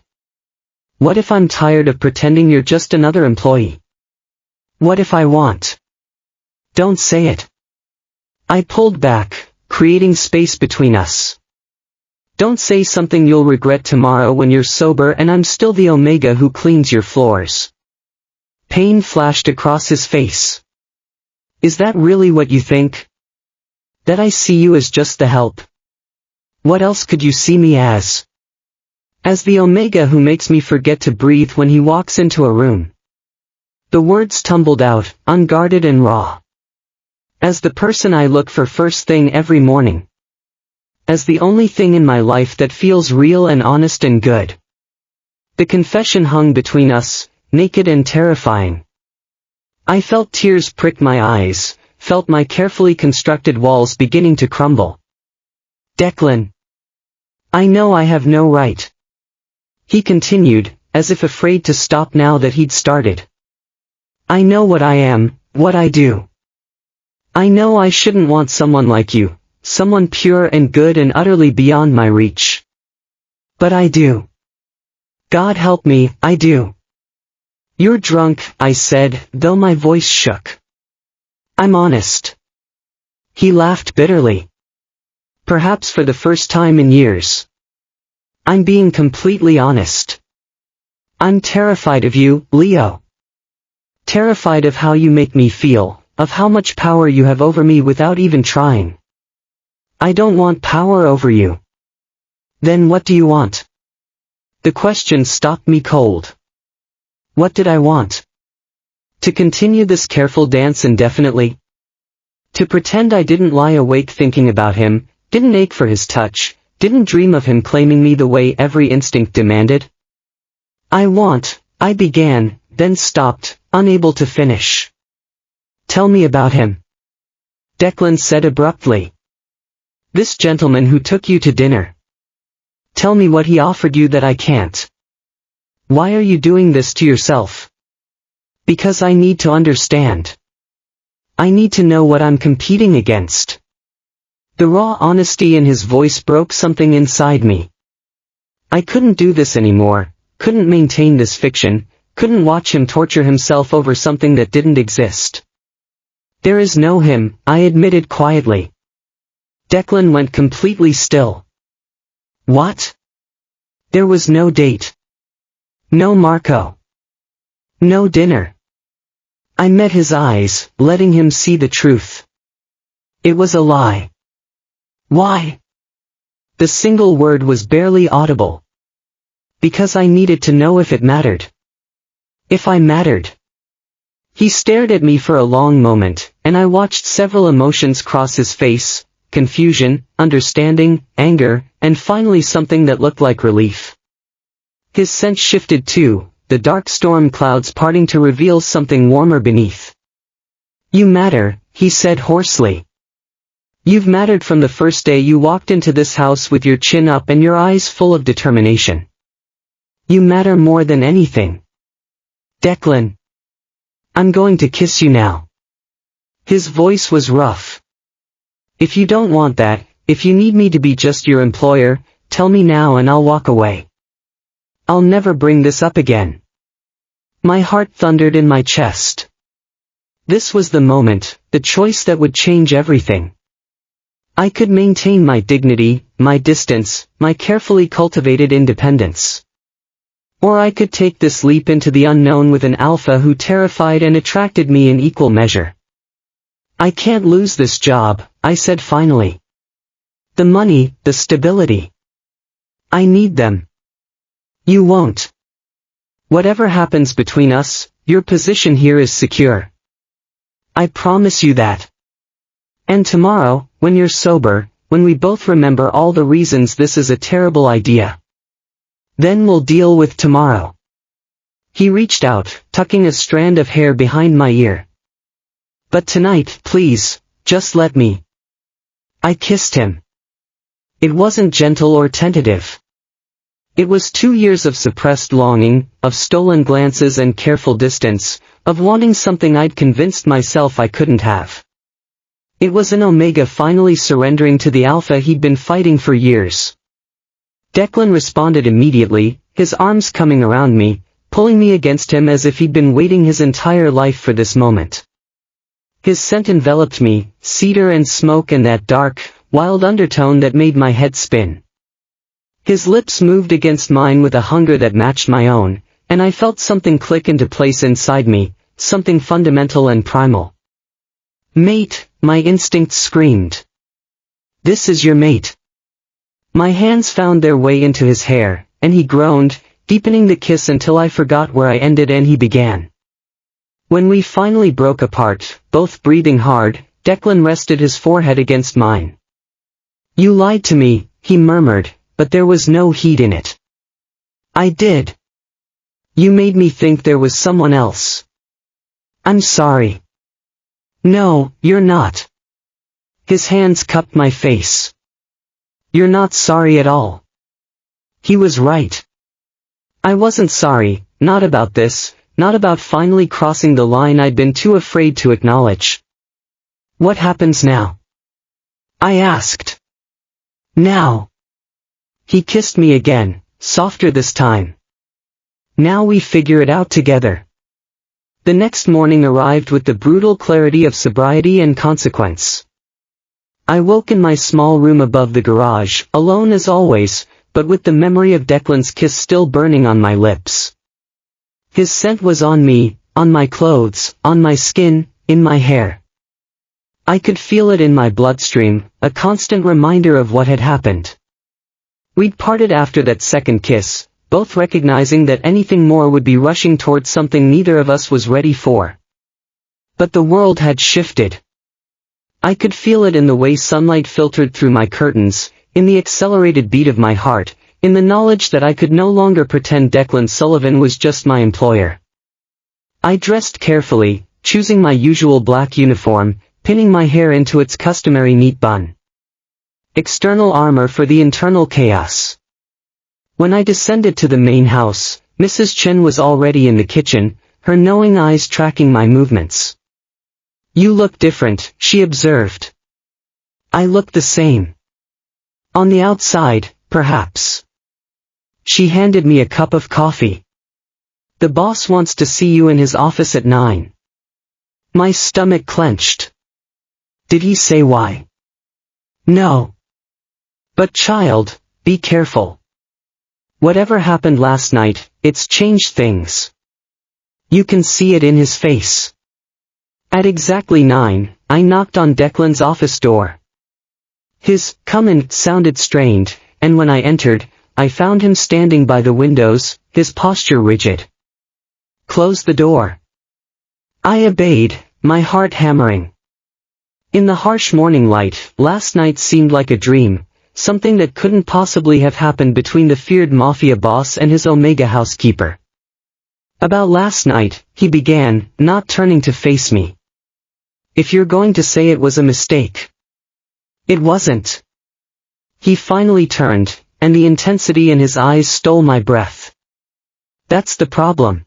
What if I'm tired of pretending you're just another employee? What if I want? Don't say it. I pulled back, creating space between us. Don't say something you'll regret tomorrow when you're sober and I'm still the omega who cleans your floors. Pain flashed across his face. Is that really what you think? That I see you as just the help? What else could you see me as? As the omega who makes me forget to breathe when he walks into a room. The words tumbled out, unguarded and raw. As the person I look for first thing every morning. As the only thing in my life that feels real and honest and good. The confession hung between us, naked and terrifying. I felt tears prick my eyes, felt my carefully constructed walls beginning to crumble. Declan. I know I have no right. He continued, as if afraid to stop now that he'd started. I know what I am, what I do. I know I shouldn't want someone like you, someone pure and good and utterly beyond my reach. But I do. God help me, I do. You're drunk, I said, though my voice shook. I'm honest. He laughed bitterly. Perhaps for the first time in years. I'm being completely honest. I'm terrified of you, Leo. Terrified of how you make me feel, of how much power you have over me without even trying. I don't want power over you. Then what do you want? The question stopped me cold. What did I want? To continue this careful dance indefinitely? To pretend I didn't lie awake thinking about him, didn't ache for his touch, didn't dream of him claiming me the way every instinct demanded? I began, then stopped, unable to finish. Tell me about him. Declan said abruptly. This gentleman who took you to dinner. Tell me what he offered you that I can't. Why are you doing this to yourself? Because I need to understand. I need to know what I'm competing against. The raw honesty in his voice broke something inside me. I couldn't do this anymore, couldn't maintain this fiction, couldn't watch him torture himself over something that didn't exist. There is no him, I admitted quietly. Declan went completely still. What? There was no date. No Marco. No dinner. I met his eyes, letting him see the truth. It was a lie. Why? The single word was barely audible. Because I needed to know if it mattered. If I mattered. He stared at me for a long moment, and I watched several emotions cross his face: confusion, understanding, anger, and finally something that looked like relief. His scent shifted too, the dark storm clouds parting to reveal something warmer beneath. "You matter," he said hoarsely. "You've mattered from the first day you walked into this house with your chin up and your eyes full of determination. You matter more than anything. Declan. I'm going to kiss you now." His voice was rough. "If you don't want that, if you need me to be just your employer, tell me now and I'll walk away. I'll never bring this up again." My heart thundered in my chest. This was the moment, the choice that would change everything. I could maintain my dignity, my distance, my carefully cultivated independence. Or I could take this leap into the unknown with an alpha who terrified and attracted me in equal measure. "I can't lose this job," I said finally. "The money, the stability. I need them. You won't. Whatever happens between us, your position here is secure. I promise you that. And tomorrow, when you're sober, when we both remember all the reasons this is a terrible idea, then we'll deal with tomorrow." He reached out, tucking a strand of hair behind my ear. "But tonight, please, just let me." I kissed him. It wasn't gentle or tentative. It was 2 years of suppressed longing, of stolen glances and careful distance, of wanting something I'd convinced myself I couldn't have. It was an Omega finally surrendering to the Alpha he'd been fighting for years. Declan responded immediately, his arms coming around me, pulling me against him as if he'd been waiting his entire life for this moment. His scent enveloped me, cedar and smoke and that dark, wild undertone that made my head spin. His lips moved against mine with a hunger that matched my own, and I felt something click into place inside me, something fundamental and primal. "Mate," my instincts screamed. "This is your mate." My hands found their way into his hair, and he groaned, deepening the kiss until I forgot where I ended and he began. When we finally broke apart, both breathing hard, Declan rested his forehead against mine. "You lied to me," he murmured, but there was no heat in it. "I did. You made me think there was someone else. I'm sorry." "No, you're not." His hands cupped my face. "You're not sorry at all." He was right. I wasn't sorry, not about this, not about finally crossing the line I'd been too afraid to acknowledge. "What happens now?" I asked. "Now." He kissed me again, softer this time. "Now we figure it out together." The next morning arrived with the brutal clarity of sobriety and consequence. I woke in my small room above the garage, alone as always, but with the memory of Declan's kiss still burning on my lips. His scent was on me, on my clothes, on my skin, in my hair. I could feel it in my bloodstream, a constant reminder of what had happened. We'd parted after that second kiss, both recognizing that anything more would be rushing towards something neither of us was ready for. But the world had shifted. I could feel it in the way sunlight filtered through my curtains, in the accelerated beat of my heart, in the knowledge that I could no longer pretend Declan Sullivan was just my employer. I dressed carefully, choosing my usual black uniform, pinning my hair into its customary neat bun. External armor for the internal chaos. When I descended to the main house, Mrs. Chen was already in the kitchen, her knowing eyes tracking my movements. "You look different," she observed. I looked the same. On the outside, perhaps. She handed me a cup of coffee. "The boss wants to see you in his office at 9. My stomach clenched. Did he say why? No. But child, be careful. Whatever happened last night, it's changed things. You can see it in his face. At exactly 9, I knocked on Declan's office door. His "come in" sounded strained, and when I entered, I found him standing by the windows, his posture rigid. "Close the door." I obeyed, my heart hammering. In the harsh morning light, last night seemed like a dream, something that couldn't possibly have happened between the feared Mafia boss and his Omega housekeeper. "About last night," he began, not turning to face me. "If you're going to say it was a mistake." "It wasn't." He finally turned, and the intensity in his eyes stole my breath. "That's the problem."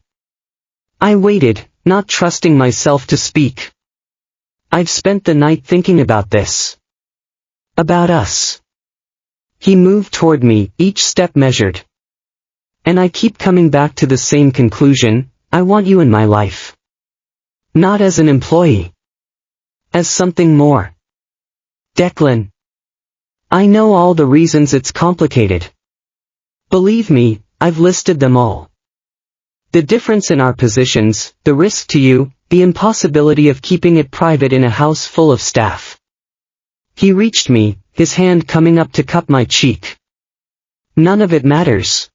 I waited, not trusting myself to speak. "I've spent the night thinking about this. About us." He moved toward me, each step measured. "And I keep coming back to the same conclusion, I want you in my life. Not as an employee. As something more." "Declan. I know all the reasons it's complicated. Believe me, I've listed them all. The difference in our positions, the risk to you, the impossibility of keeping it private in a house full of staff." He reached me, his hand coming up to cup my cheek. "None of it matters.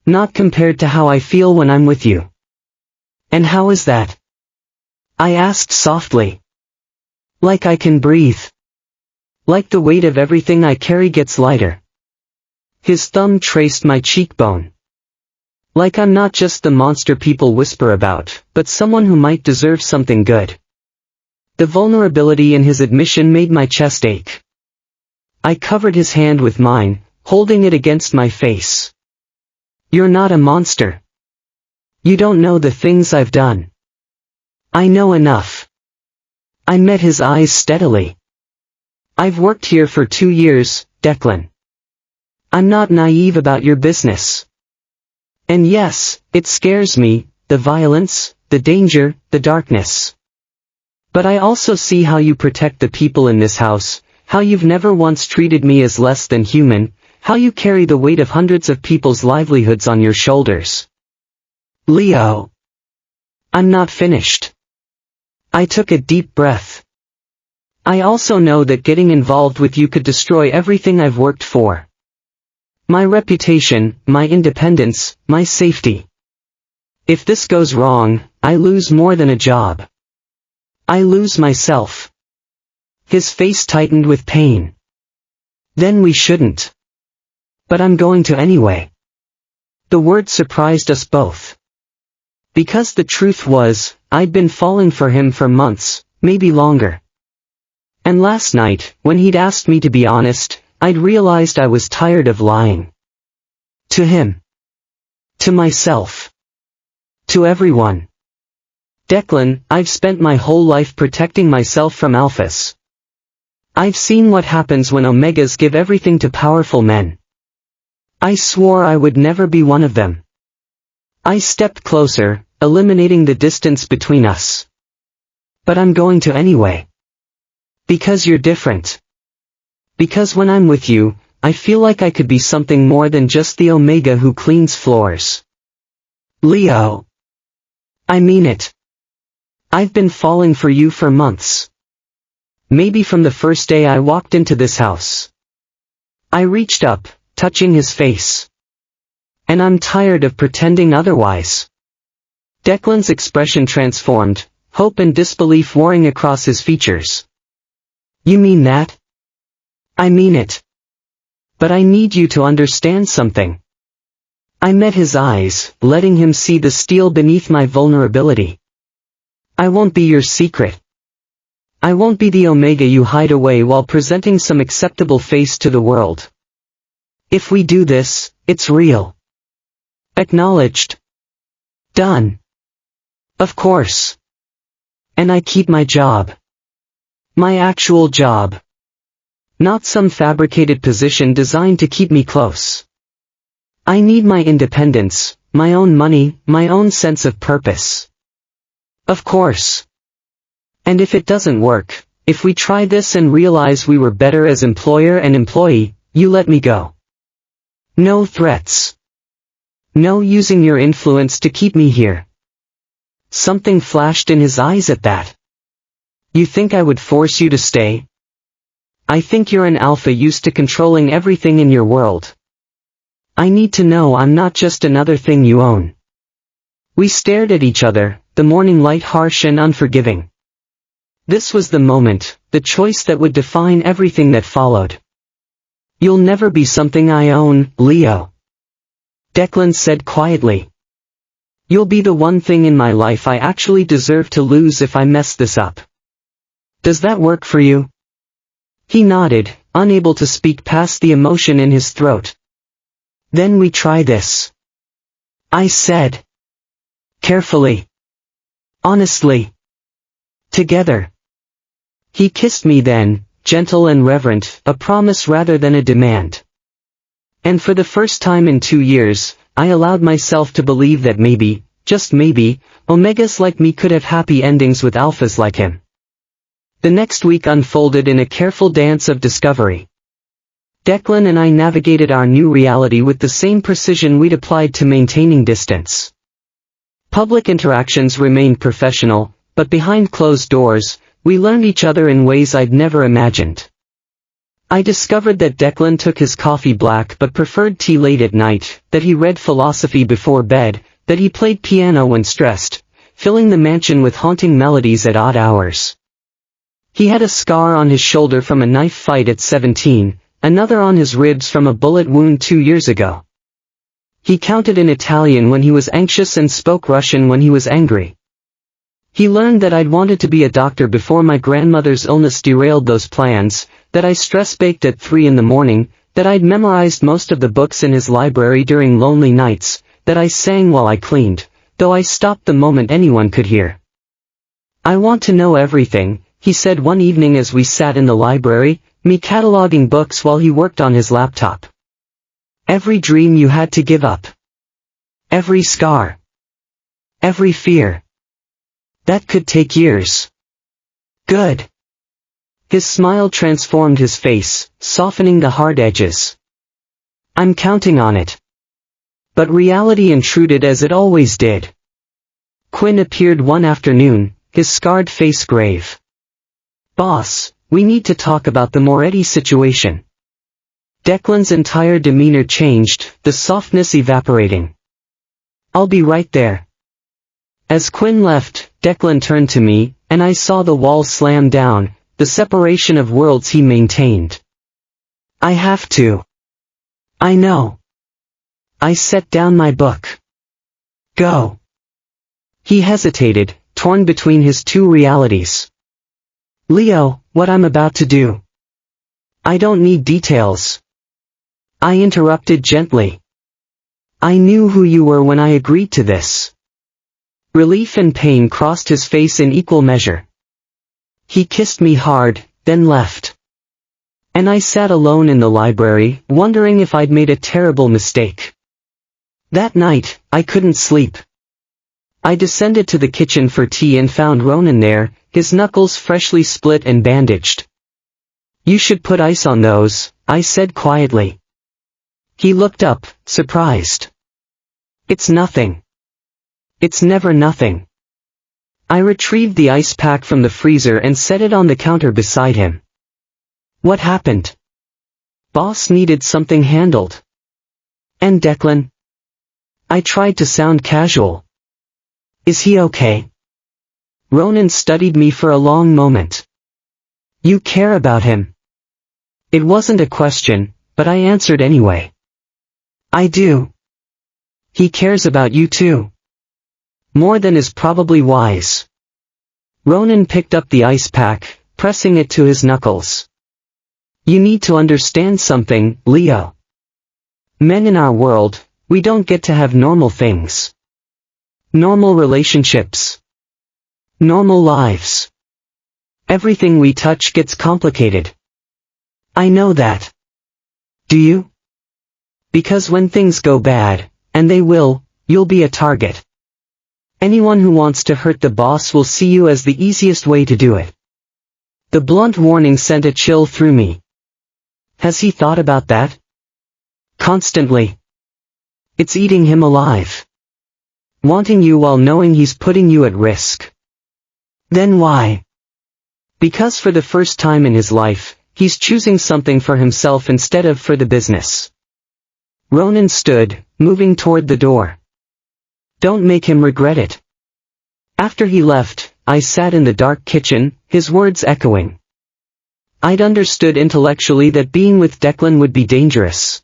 Not compared to how I feel when I'm with you." "And how is that?" I asked softly. "Like I can breathe. Like the weight of everything I carry gets lighter." His thumb traced my cheekbone. "Like I'm not just the monster people whisper about, but someone who might deserve something good." The vulnerability in his admission made my chest ache. I covered his hand with mine, holding it against my face. "You're not a monster. You don't know the things I've done." "I know enough." I met his eyes steadily. "I've worked here for 2 years, Declan. I'm not naive about your business. And yes, it scares me, the violence, the danger, the darkness. But I also see how you protect the people in this house, how you've never once treated me as less than human, how you carry the weight of hundreds of people's livelihoods on your shoulders." "Leo." I'm not finished. I took a deep breath. "I also know that getting involved with you could destroy everything I've worked for. My reputation, my independence, my safety. If this goes wrong, I lose more than a job. I lose myself." His face tightened with pain. "Then we shouldn't." "But I'm going to anyway." The word surprised us both. Because the truth was, I'd been falling for him for months, maybe longer. And last night, when he'd asked me to be honest, I'd realized I was tired of lying. To him. To myself. To everyone. "Declan, I've spent my whole life protecting myself from alphas. I've seen what happens when omegas give everything to powerful men. I swore I would never be one of them." I stepped closer, eliminating the distance between us. "But I'm going to anyway. Because you're different. Because when I'm with you, I feel like I could be something more than just the Omega who cleans floors." "Leo. I mean it. I've been falling for you for months. Maybe from the first day I walked into this house." I reached up, touching his face. "And I'm tired of pretending otherwise." Declan's expression transformed, hope and disbelief warring across his features. "You mean that?" "I mean it. But I need you to understand something." I met his eyes, letting him see the steel beneath my vulnerability. "I won't be your secret. I won't be the Omega you hide away while presenting some acceptable face to the world. If we do this, it's real. Acknowledged. Done. Of course. And I keep my job. My actual job. Not some fabricated position designed to keep me close. I need my independence, my own money, my own sense of purpose. Of course. And if it doesn't work, if we try this and realize we were better as employer and employee, you let me go. No threats. No using your influence to keep me here." Something flashed in his eyes at that. "You think I would force you to stay? I think you're an alpha used to controlling everything in your world. I need to know I'm not just another thing you own. We stared at each other, the morning light harsh and unforgiving. This was the moment, the choice that would define everything that followed. You'll never be something I own, Leo. Declan said quietly. You'll be the one thing in my life I actually deserve to lose if I mess this up. Does that work for you? He nodded, unable to speak past the emotion in his throat. Then we try this. I said. Carefully. Honestly. Together. He kissed me then, gentle and reverent, a promise rather than a demand. And for the first time in 2 years, I allowed myself to believe that maybe, just maybe, Omegas like me could have happy endings with alphas like him. The next week unfolded in a careful dance of discovery. Declan and I navigated our new reality with the same precision we'd applied to maintaining distance. Public interactions remained professional, but behind closed doors, we learned each other in ways I'd never imagined. I discovered that Declan took his coffee black but preferred tea late at night, that he read philosophy before bed, that he played piano when stressed, filling the mansion with haunting melodies at odd hours. He had a scar on his shoulder from a knife fight at 17, another on his ribs from a bullet wound 2 years ago. He counted in Italian when he was anxious and spoke Russian when he was angry. He learned that I'd wanted to be a doctor before my grandmother's illness derailed those plans, that I stress-baked at 3 in the morning, that I'd memorized most of the books in his library during lonely nights, that I sang while I cleaned, though I stopped the moment anyone could hear. I want to know everything, he said one evening as we sat in the library, me cataloging books while he worked on his laptop. Every dream you had to give up. Every scar. Every fear. That could take years. Good. His smile transformed his face, softening the hard edges. I'm counting on it. But reality intruded as it always did. Quinn appeared one afternoon, his scarred face grave. Boss, we need to talk about the Moretti situation. Declan's entire demeanor changed, the softness evaporating. I'll be right there. As Quinn left, Declan turned to me, and I saw the wall slam down, the separation of worlds he maintained. I have to. I know. I set down my book. Go. He hesitated, torn between his two realities. Leo, what I'm about to do. I don't need details. I interrupted gently. I knew who you were when I agreed to this. Relief and pain crossed his face in equal measure. He kissed me hard, then left. And I sat alone in the library, wondering if I'd made a terrible mistake. That night, I couldn't sleep. I descended to the kitchen for tea and found Ronan there, his knuckles freshly split and bandaged. You should put ice on those, I said quietly. He looked up, surprised. It's nothing. It's never nothing. I retrieved the ice pack from the freezer and set it on the counter beside him. What happened? Boss needed something handled. And Declan? I tried to sound casual. Is he okay? Ronan studied me for a long moment. You care about him. It wasn't a question, but I answered anyway. I do. He cares about you too. More than is probably wise. Ronan picked up the ice pack, pressing it to his knuckles. You need to understand something, Leo. Men in our world, we don't get to have normal things. Normal relationships. Normal lives. Everything we touch gets complicated. I know that. Do you? Because when things go bad, and they will, you'll be a target. Anyone who wants to hurt the boss will see you as the easiest way to do it. The blunt warning sent a chill through me. Has he thought about that? Constantly. It's eating him alive. Wanting you while knowing he's putting you at risk. Then why? Because for the first time in his life, he's choosing something for himself instead of for the business. Ronan stood, moving toward the door. Don't make him regret it. After he left, I sat in the dark kitchen, his words echoing. I'd understood intellectually that being with Declan would be dangerous.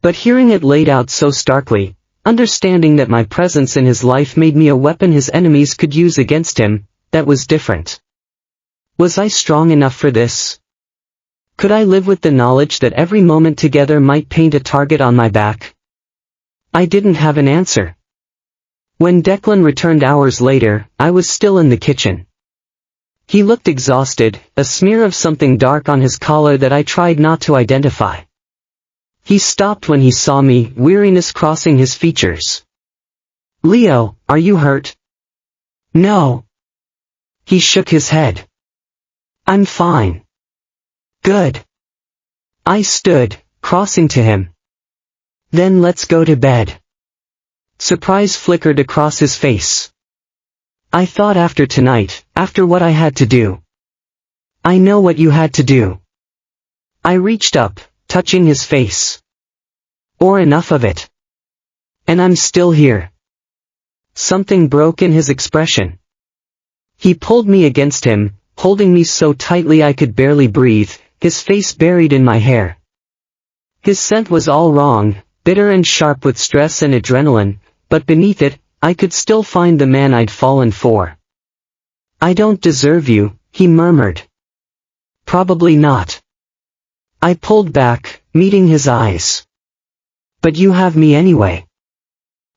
But hearing it laid out so starkly, understanding that my presence in his life made me a weapon his enemies could use against him, that was different. Was I strong enough for this? Could I live with the knowledge that every moment together might paint a target on my back? I didn't have an answer. When Declan returned hours later, I was still in the kitchen. He looked exhausted, a smear of something dark on his collar that I tried not to identify. He stopped when he saw me, weariness crossing his features. Leo, are you hurt? No. He shook his head. I'm fine. Good. I stood, crossing to him. Then let's go to bed. Surprise flickered across his face. I thought after tonight, after what I had to do. I know what you had to do. I reached up, touching his face. Or enough of it. And I'm still here. Something broke in his expression. He pulled me against him, holding me so tightly I could barely breathe, his face buried in my hair. His scent was all wrong, bitter and sharp with stress and adrenaline, but beneath it, I could still find the man I'd fallen for. I don't deserve you, he murmured. Probably not. I pulled back, meeting his eyes. But you have me anyway.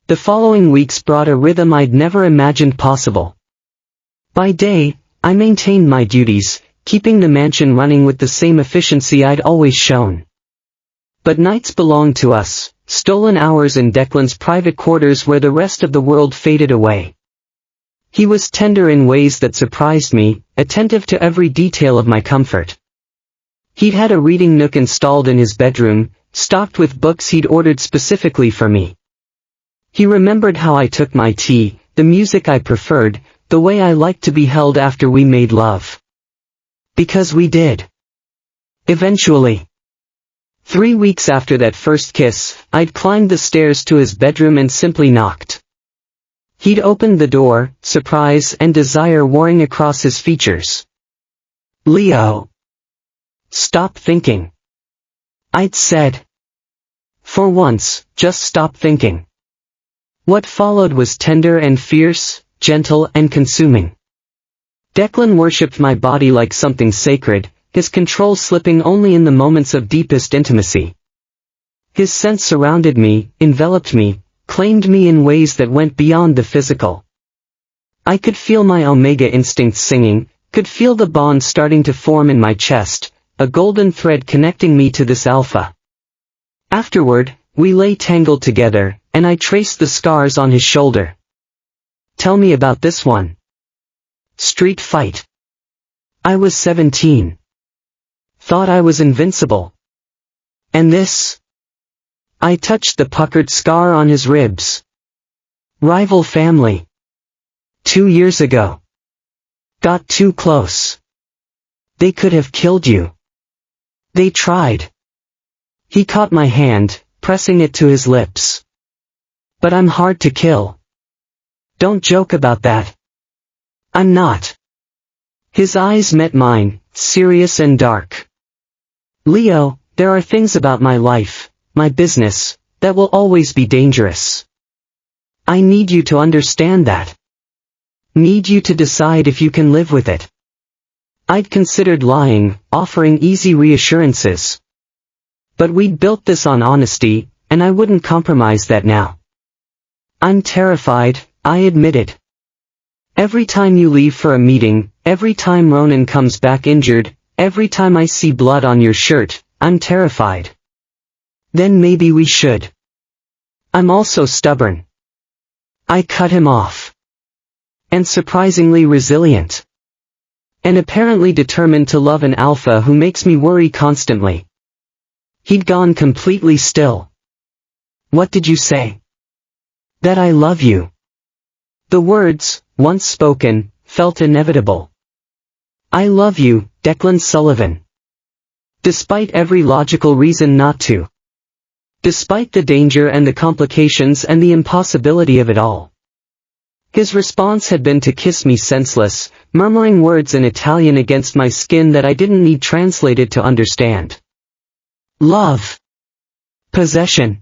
The following weeks brought a rhythm I'd never imagined possible. By day, I maintained my duties, keeping the mansion running with the same efficiency I'd always shown. But nights belonged to us, stolen hours in Declan's private quarters where the rest of the world faded away. He was tender in ways that surprised me, attentive to every detail of my comfort. He'd had a reading nook installed in his bedroom, stocked with books he'd ordered specifically for me. He remembered how I took my tea, the music I preferred, the way I liked to be held after we made love. Because we did. Eventually. 3 weeks after that first kiss, I'd climbed the stairs to his bedroom and simply knocked. He'd opened the door, surprise and desire warring across his features. Leo. Stop thinking. I'd said. For once, just stop thinking. What followed was tender and fierce, gentle and consuming. Declan worshipped my body like something sacred, his control slipping only in the moments of deepest intimacy. His sense surrounded me, enveloped me, claimed me in ways that went beyond the physical. I could feel my omega instincts singing, could feel the bond starting to form in my chest, a golden thread connecting me to this alpha. Afterward, we lay tangled together, and I traced the scars on his shoulder. Tell me about this one. Street fight. I was 17. Thought I was invincible. And this? I touched the puckered scar on his ribs. Rival family. 2 years ago. Got too close. They could have killed you. They tried. He caught my hand, pressing it to his lips. But I'm hard to kill. Don't joke about that. I'm not. His eyes met mine, serious and dark. Leo, there are things about my life, my business, that will always be dangerous. I need you to understand that. Need you to decide if you can live with it. I'd considered lying, offering easy reassurances. But we'd built this on honesty, and I wouldn't compromise that now. I'm terrified, I admit it. Every time you leave for a meeting, every time Ronan comes back injured, every time I see blood on your shirt, I'm terrified. Then maybe we should. I'm also stubborn. I cut him off. And surprisingly resilient. And apparently determined to love an alpha who makes me worry constantly. He'd gone completely still. What did you say? That I love you. The words, once spoken, felt inevitable. I love you, Declan Sullivan. Despite every logical reason not to. Despite the danger and the complications and the impossibility of it all. His response had been to kiss me senseless, murmuring words in Italian against my skin that I didn't need translated to understand. Love. Possession.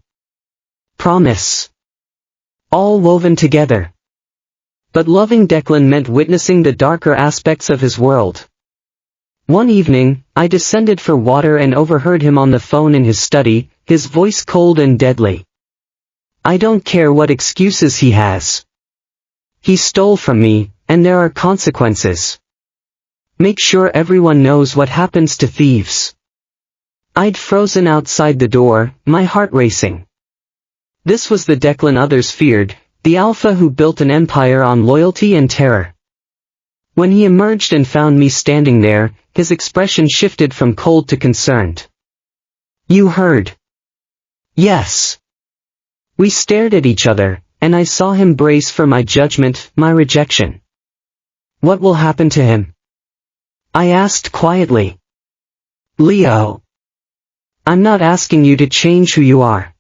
Promise. All woven together. But loving Declan meant witnessing the darker aspects of his world. One evening, I descended for water and overheard him on the phone in his study, his voice cold and deadly. I don't care what excuses he has. He stole from me, and there are consequences. Make sure everyone knows what happens to thieves. I'd frozen outside the door, my heart racing. This was the Declan others feared, the alpha who built an empire on loyalty and terror. When he emerged and found me standing there, his expression shifted from cold to concerned. You heard. Yes. We stared at each other, and I saw him brace for my judgment, my rejection. What will happen to him? I asked quietly. Leo. I'm not asking you to change who you are.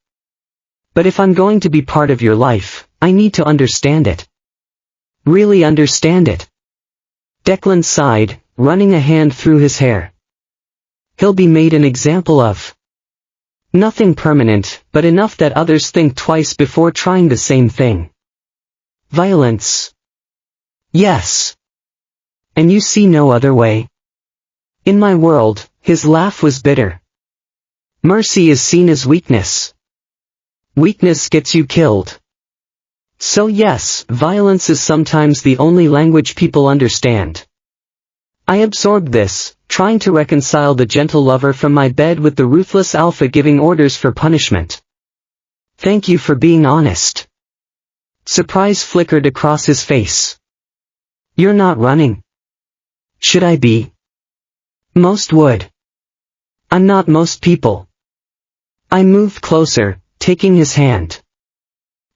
But if I'm going to be part of your life, I need to understand it. Really understand it. Declan sighed, running a hand through his hair. He'll be made an example of. Nothing permanent, but enough that others think twice before trying the same thing. Violence. Yes. And you see no other way? In my world, his laugh was bitter. Mercy is seen as weakness. Weakness gets you killed. So yes, violence is sometimes the only language people understand. I absorbed this, trying to reconcile the gentle lover from my bed with the ruthless alpha giving orders for punishment. Thank you for being honest. Surprise flickered across his face. You're not running. Should I be? Most would. I'm not most people. I moved closer, taking his hand.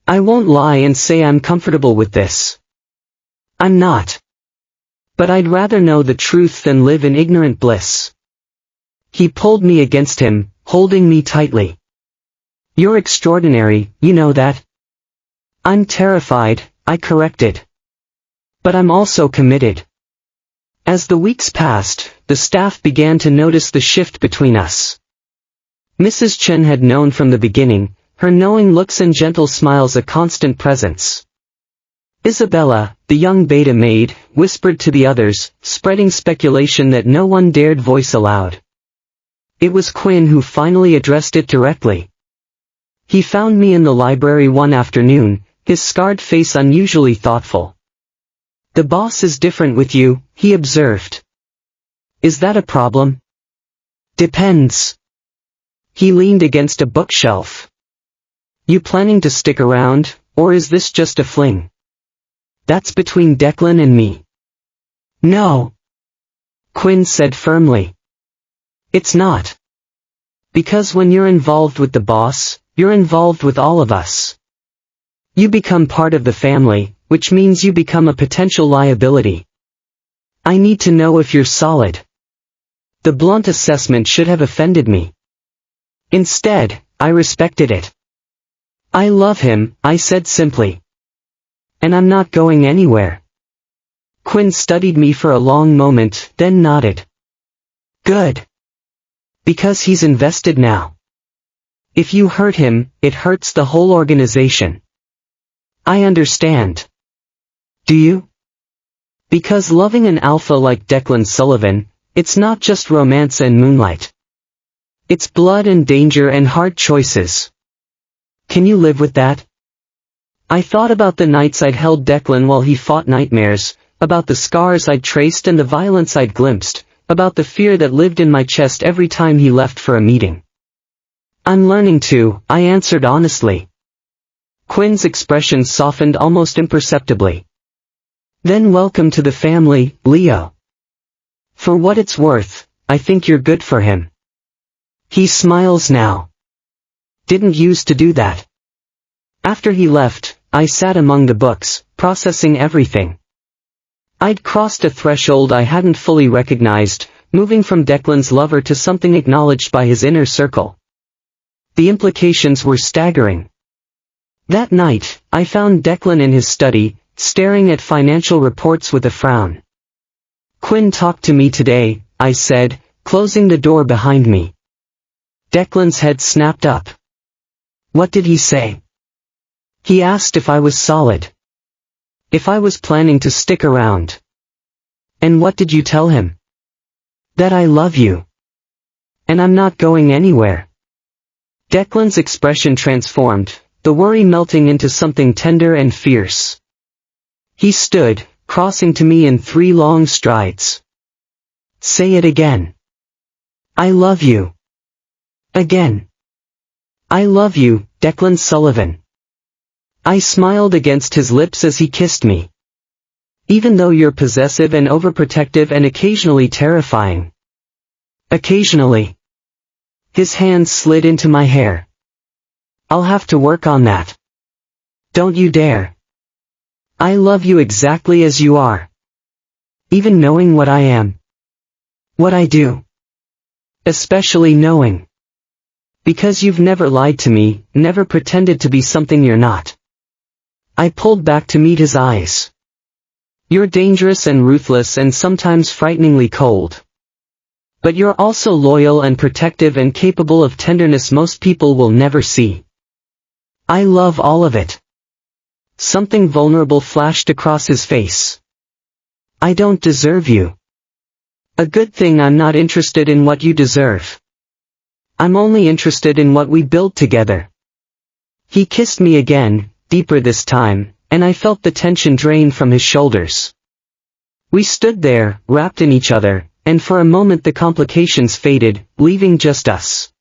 I won't lie and say I'm comfortable with this. I'm not. But I'd rather know the truth than live in ignorant bliss. He pulled me against him, holding me tightly. You're extraordinary, you know that? I'm terrified, I corrected. But I'm also committed. As the weeks passed, the staff began to notice the shift between us. Mrs. Chen had known from the beginning, her knowing looks and gentle smiles a constant presence. Isabella, the young beta maid, whispered to the others, spreading speculation that no one dared voice aloud. It was Quinn who finally addressed it directly. He found me in the library one afternoon, his scarred face unusually thoughtful. The boss is different with you, he observed. Is that a problem? Depends. He leaned against a bookshelf. You planning to stick around, or is this just a fling? That's between Declan and me. No. Quinn said firmly. It's not. Because when you're involved with the boss, you're involved with all of us. You become part of the family, which means you become a potential liability. I need to know if you're solid. The blunt assessment should have offended me. Instead, I respected it. I love him, I said simply. And I'm not going anywhere. Quinn studied me for a long moment, then nodded. Good. Because he's invested now. If you hurt him, it hurts the whole organization. I understand. Do you? Because loving an alpha like Declan Sullivan, it's not just romance and moonlight. It's blood and danger and hard choices. Can you live with that? I thought about the nights I'd held Declan while he fought nightmares, about the scars I'd traced and the violence I'd glimpsed, about the fear that lived in my chest every time he left for a meeting. I'm learning to, I answered honestly. Quinn's expression softened almost imperceptibly. Then welcome to the family, Leo. For what it's worth, I think you're good for him. He smiles now. Didn't used to do that. After he left, I sat among the books, processing everything. I'd crossed a threshold I hadn't fully recognized, moving from Declan's lover to something acknowledged by his inner circle. The implications were staggering. That night, I found Declan in his study, staring at financial reports with a frown. "Quinn talked to me today," I said, closing the door behind me. Declan's head snapped up. "What did he say?" "He asked if I was solid. If I was planning to stick around." "And what did you tell him?" "That I love you. And I'm not going anywhere." Declan's expression transformed, the worry melting into something tender and fierce. He stood, crossing to me in 3 long strides. "Say it again." "I love you." "Again." "I love you, Declan Sullivan." I smiled against his lips as he kissed me. "Even though you're possessive and overprotective and occasionally terrifying." "Occasionally." His hands slid into my hair. "I'll have to work on that." "Don't you dare. I love you exactly as you are. Even knowing what I am. What I do. Especially knowing. Because you've never lied to me, never pretended to be something you're not." I pulled back to meet his eyes. "You're dangerous and ruthless and sometimes frighteningly cold. But you're also loyal and protective and capable of tenderness most people will never see. I love all of it." Something vulnerable flashed across his face. "I don't deserve you. A good thing I'm not interested in what you deserve. I'm only interested in what we build together." He kissed me again, deeper this time, and I felt the tension drain from his shoulders. We stood there, wrapped in each other, and for a moment the complications faded, leaving just us.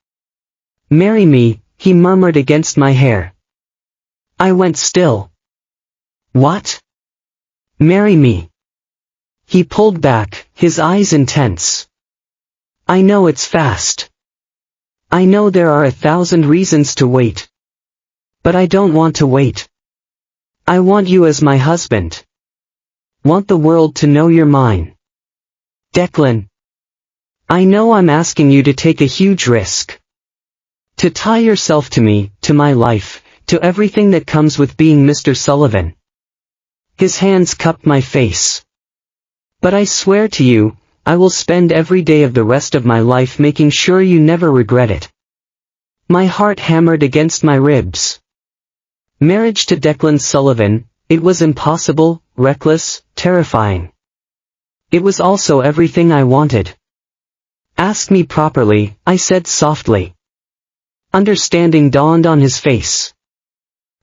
"Marry me," he murmured against my hair. I went still. "What?" "Marry me." He pulled back, his eyes intense. "I know it's fast. I know there are 1,000 reasons to wait. But I don't want to wait. I want you as my husband. Want the world to know you're mine." "Declan. I know I'm asking you to take a huge risk. To tie yourself to me, to my life, to everything that comes with being Mr. Sullivan." His hands cupped my face. "But I swear to you, I will spend every day of the rest of my life making sure you never regret it." My heart hammered against my ribs. Marriage to Declan Sullivan, it was impossible, reckless, terrifying. It was also everything I wanted. "Ask me properly," I said softly. Understanding dawned on his face.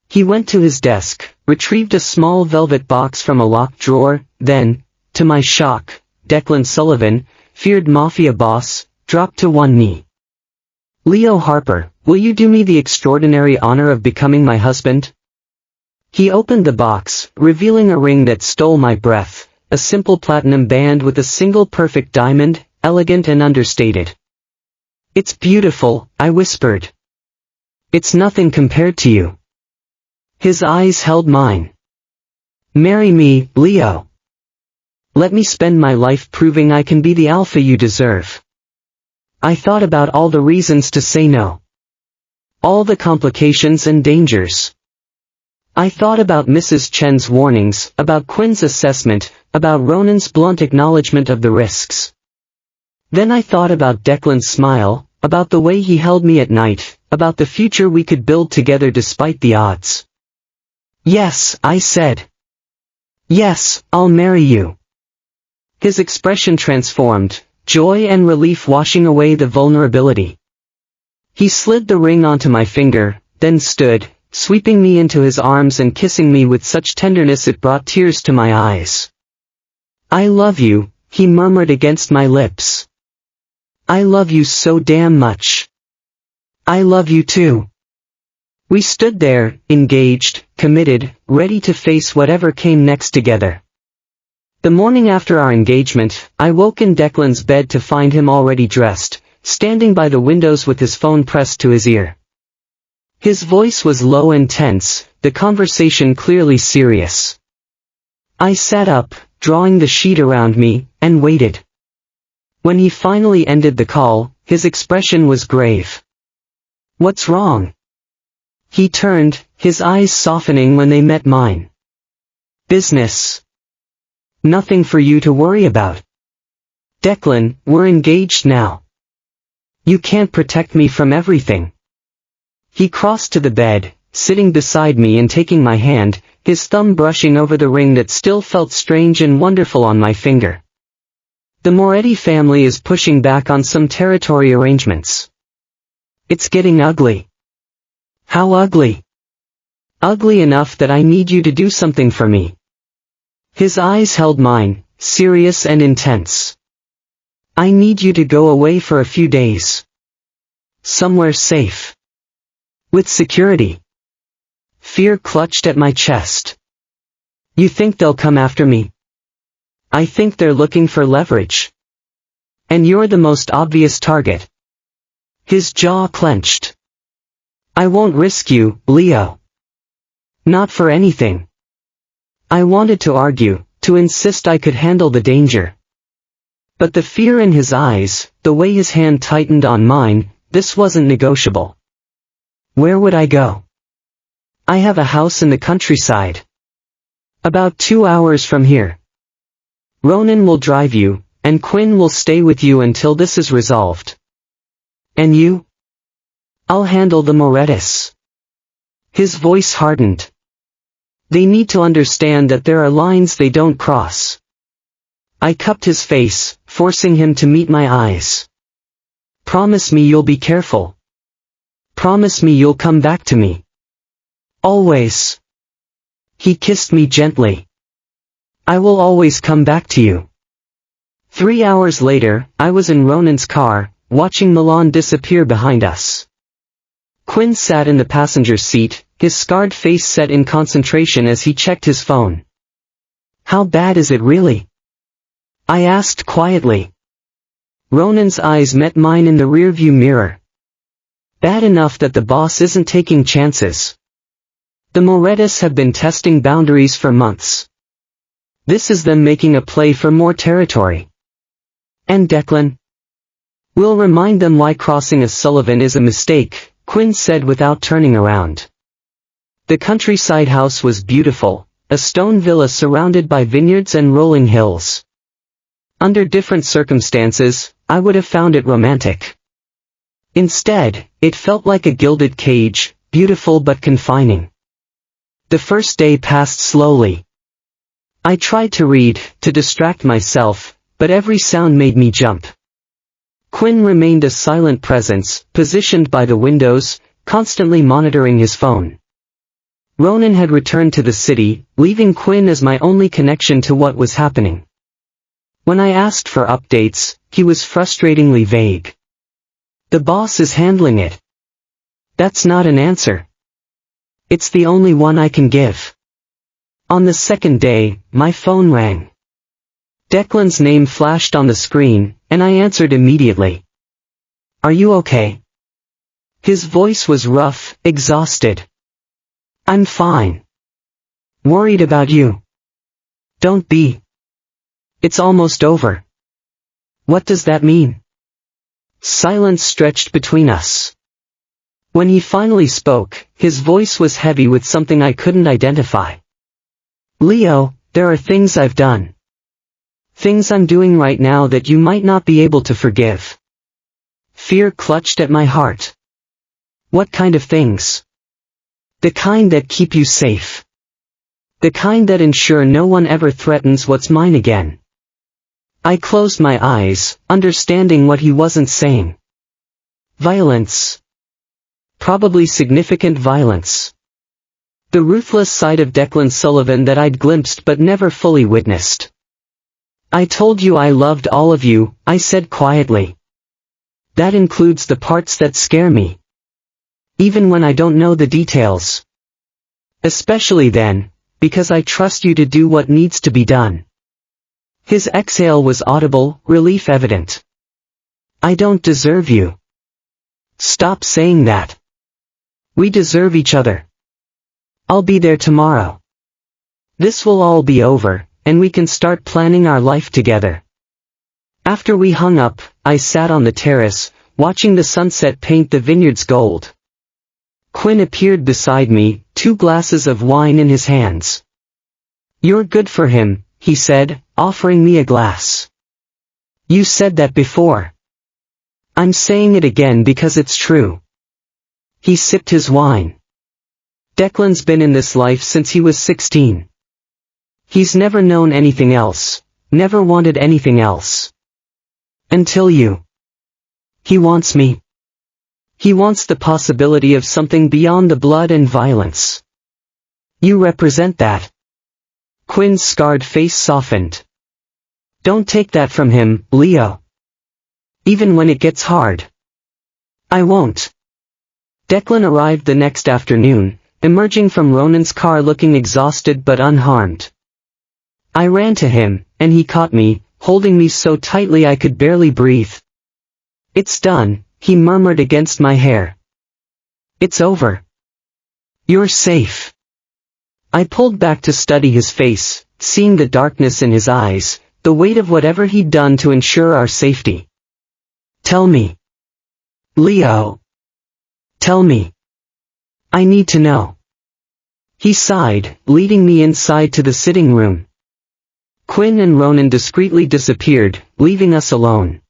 He went to his desk, retrieved a small velvet box from a locked drawer, then, to my shock, Declan Sullivan, feared Mafia boss, dropped to one knee. "Leo Harper, will you do me the extraordinary honor of becoming my husband?" He opened the box, revealing a ring that stole my breath, a simple platinum band with a single perfect diamond, elegant and understated. "It's beautiful," I whispered. "It's nothing compared to you." His eyes held mine. "Marry me, Leo. Let me spend my life proving I can be the alpha you deserve." I thought about all the reasons to say no. All the complications and dangers. I thought about Mrs. Chen's warnings, about Quinn's assessment, about Ronan's blunt acknowledgement of the risks. Then I thought about Declan's smile, about the way he held me at night, about the future we could build together despite the odds. "Yes," I said. "Yes, I'll marry you." His expression transformed, joy and relief washing away the vulnerability. He slid the ring onto my finger, then stood, sweeping me into his arms and kissing me with such tenderness it brought tears to my eyes. "I love you," he murmured against my lips. "I love you so damn much." "I love you too." We stood there, engaged, committed, ready to face whatever came next together. The morning after our engagement, I woke in Declan's bed to find him already dressed, standing by the windows with his phone pressed to his ear. His voice was low and tense, the conversation clearly serious. I sat up, drawing the sheet around me, and waited. When he finally ended the call, his expression was grave. What's wrong? He turned, his eyes softening when they met mine. Business. Nothing for you to worry about. Declan, we're engaged now. You can't protect me from everything. He crossed to the bed, sitting beside me and taking my hand, his thumb brushing over the ring that still felt strange and wonderful on my finger. The Moretti family is pushing back on some territory arrangements. It's getting ugly. How ugly? Ugly enough that I need you to do something for me. His eyes held mine, serious and intense. I need you to go away for a few days. Somewhere safe. With security. Fear clutched at my chest. You think they'll come after me? I think they're looking for leverage. And you're the most obvious target. His jaw clenched. I won't risk you, Leo. Not for anything. I wanted to argue, to insist I could handle the danger. But the fear in his eyes, the way his hand tightened on mine, this wasn't negotiable. Where would I go? I have a house in the countryside. About 2 hours from here. Ronan will drive you, and Quinn will stay with you until this is resolved. And you? I'll handle the Morettis. His voice hardened. They need to understand that there are lines they don't cross. I cupped his face, forcing him to meet my eyes. Promise me you'll be careful. Promise me you'll come back to me. Always. He kissed me gently. I will always come back to you. 3 hours later, I was in Ronan's car, watching Milan disappear behind us. Quinn sat in the passenger seat, his scarred face set in concentration as he checked his phone. How bad is it really? I asked quietly. Ronan's eyes met mine in the rearview mirror. Bad enough that the boss isn't taking chances. The Morettis have been testing boundaries for months. This is them making a play for more territory. And Declan? We'll remind them why crossing a Sullivan is a mistake, Quinn said without turning around. The countryside house was beautiful, a stone villa surrounded by vineyards and rolling hills. Under different circumstances, I would have found it romantic. Instead, it felt like a gilded cage, beautiful but confining. The first day passed slowly. I tried to read, to distract myself, but every sound made me jump. Quinn remained a silent presence, positioned by the windows, constantly monitoring his phone. Ronan had returned to the city, leaving Quinn as my only connection to what was happening. When I asked for updates, he was frustratingly vague. The boss is handling it. That's not an answer. It's the only one I can give. On the second day, my phone rang. Declan's name flashed on the screen, and I answered immediately. Are you okay? His voice was rough, exhausted. I'm fine. Worried about you. Don't be. It's almost over. What does that mean? Silence stretched between us. When he finally spoke, his voice was heavy with something I couldn't identify. Leo, there are things I've done. Things I'm doing right now that you might not be able to forgive. Fear clutched at my heart. What kind of things? The kind that keep you safe. The kind that ensure no one ever threatens what's mine again. I closed my eyes, understanding what he wasn't saying. Violence. Probably significant violence. The ruthless side of Declan Sullivan that I'd glimpsed but never fully witnessed. I told you I loved all of you, I said quietly. That includes the parts that scare me. Even when I don't know the details. Especially then, because I trust you to do what needs to be done. His exhale was audible, relief evident. I don't deserve you. Stop saying that. We deserve each other. I'll be there tomorrow. This will all be over, and we can start planning our life together. After we hung up, I sat on the terrace, watching the sunset paint the vineyards gold. Quinn appeared beside me, 2 glasses of wine in his hands. "You're good for him," he said, offering me a glass. "You said that before." "I'm saying it again because it's true." He sipped his wine. "Declan's been in this life since he was 16. He's never known anything else, never wanted anything else. Until you. He wants me. He wants the possibility of something beyond the blood and violence. You represent that." Quinn's scarred face softened. "Don't take that from him, Leo. Even when it gets hard." "I won't." Declan arrived the next afternoon, emerging from Ronan's car looking exhausted but unharmed. I ran to him, and he caught me, holding me so tightly I could barely breathe. "It's done," he murmured against my hair. "It's over. You're safe." I pulled back to study his face, seeing the darkness in his eyes, the weight of whatever he'd done to ensure our safety. "Tell me. Leo. Tell me. I need to know." He sighed, leading me inside to the sitting room. Quinn and Ronan discreetly disappeared, leaving us alone.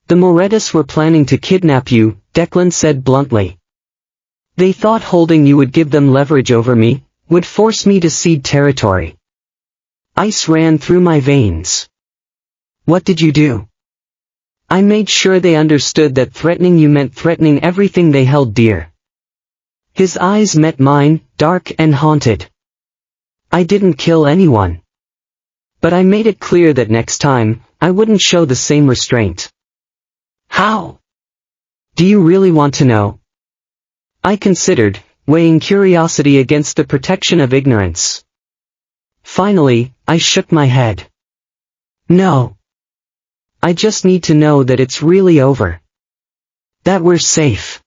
"The Morettas were planning to kidnap you," Declan said bluntly. "They thought holding you would give them leverage over me, would force me to cede territory." Ice ran through my veins. "What did you do?" "I made sure they understood that threatening you meant threatening everything they held dear." His eyes met mine, dark and haunted. "I didn't kill anyone. But I made it clear that next time, I wouldn't show the same restraint." "How? Do you really want to know?" I considered, weighing curiosity against the protection of ignorance. Finally, I shook my head. "No. I just need to know that it's really over. That we're safe.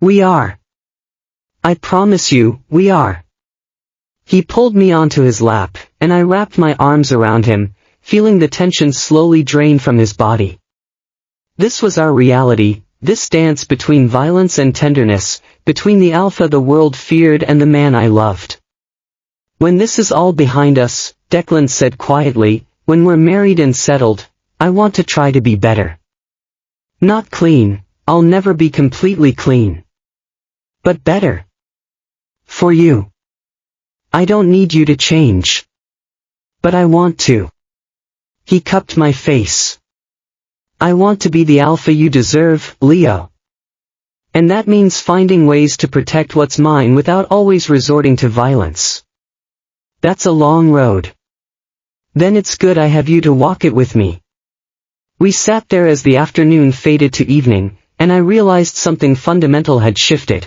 We are. I promise you, we are." He pulled me onto his lap, and I wrapped my arms around him, feeling the tension slowly drain from his body. This was our reality, this dance between violence and tenderness, between the alpha the world feared and the man I loved. "When this is all behind us," Declan said quietly, "when we're married and settled, I want to try to be better. Not clean, I'll never be completely clean. But better. For you. I don't need you to change. But I want to." He cupped my face. "I want to be the alpha you deserve, Leo. And that means finding ways to protect what's mine without always resorting to violence. That's a long road. Then it's good I have you to walk it with me." We sat there as the afternoon faded to evening, and I realized something fundamental had shifted.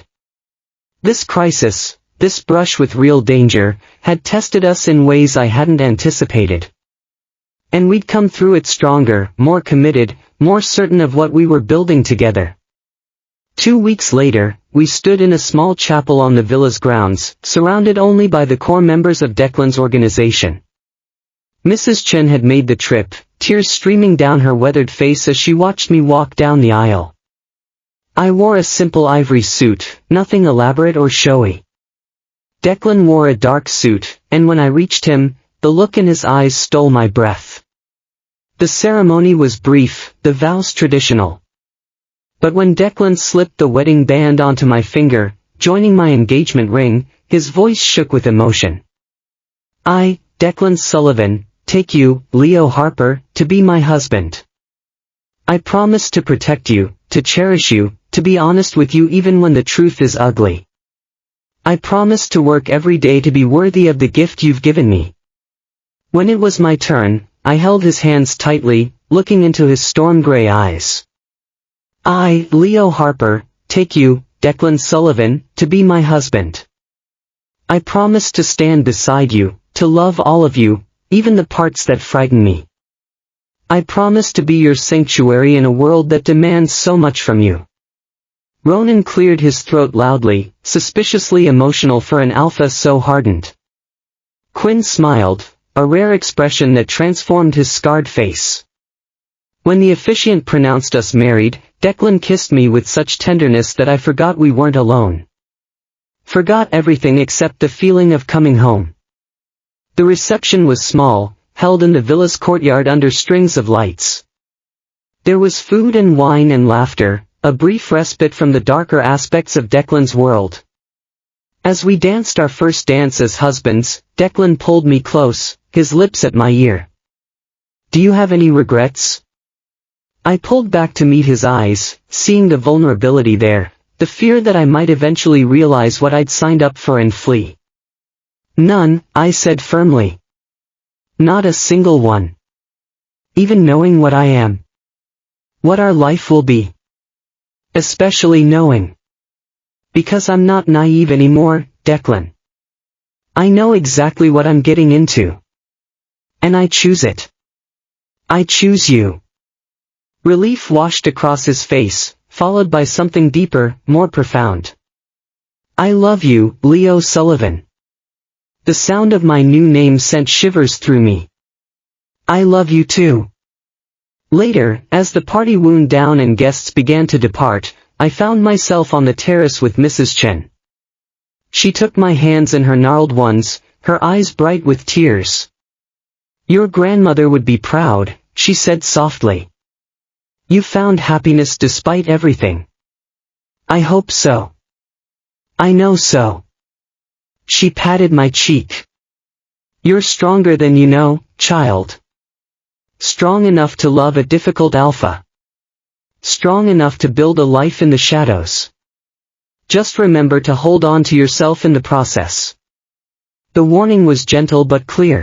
This crisis, this brush with real danger, had tested us in ways I hadn't anticipated. And we'd come through it stronger, more committed, more certain of what we were building together. 2 weeks later, we stood in a small chapel on the villa's grounds, surrounded only by the core members of Declan's organization. Mrs. Chen had made the trip, tears streaming down her weathered face as she watched me walk down the aisle. I wore a simple ivory suit, nothing elaborate or showy. Declan wore a dark suit, and when I reached him, the look in his eyes stole my breath. The ceremony was brief, the vows traditional. But when Declan slipped the wedding band onto my finger, joining my engagement ring, his voice shook with emotion. "I, Declan Sullivan, take you, Leo Harper, to be my husband. I promise to protect you, to cherish you, to be honest with you even when the truth is ugly. I promise to work every day to be worthy of the gift you've given me." When it was my turn, I held his hands tightly, looking into his storm-gray eyes. "I, Leo Harper, take you, Declan Sullivan, to be my husband. I promise to stand beside you, to love all of you, even the parts that frighten me. I promise to be your sanctuary in a world that demands so much from you." Ronan cleared his throat loudly, suspiciously emotional for an alpha so hardened. Quinn smiled, a rare expression that transformed his scarred face. When the officiant pronounced us married, Declan kissed me with such tenderness that I forgot we weren't alone. Forgot everything except the feeling of coming home. The reception was small, held in the villa's courtyard under strings of lights. There was food and wine and laughter, a brief respite from the darker aspects of Declan's world. As we danced our first dance as husbands, Declan pulled me close, his lips at my ear. "Do you have any regrets?" I pulled back to meet his eyes, seeing the vulnerability there, the fear that I might eventually realize what I'd signed up for and flee. "None," I said firmly. "Not a single one. Even knowing what I am. What our life will be. Especially knowing. Because I'm not naive anymore, Declan. I know exactly what I'm getting into. And I choose it. I choose you." Relief washed across his face, followed by something deeper, more profound. "I love you, Leo Sullivan." The sound of my new name sent shivers through me. "I love you too." Later, as the party wound down and guests began to depart, I found myself on the terrace with Mrs. Chen. She took my hands in her gnarled ones, her eyes bright with tears. "Your grandmother would be proud," she said softly. "You found happiness despite everything." "I hope so. I know so." She patted my cheek. "You're stronger than you know, child. Strong enough to love a difficult alpha. Strong enough to build a life in the shadows. Just remember to hold on to yourself in the process." The warning was gentle but clear.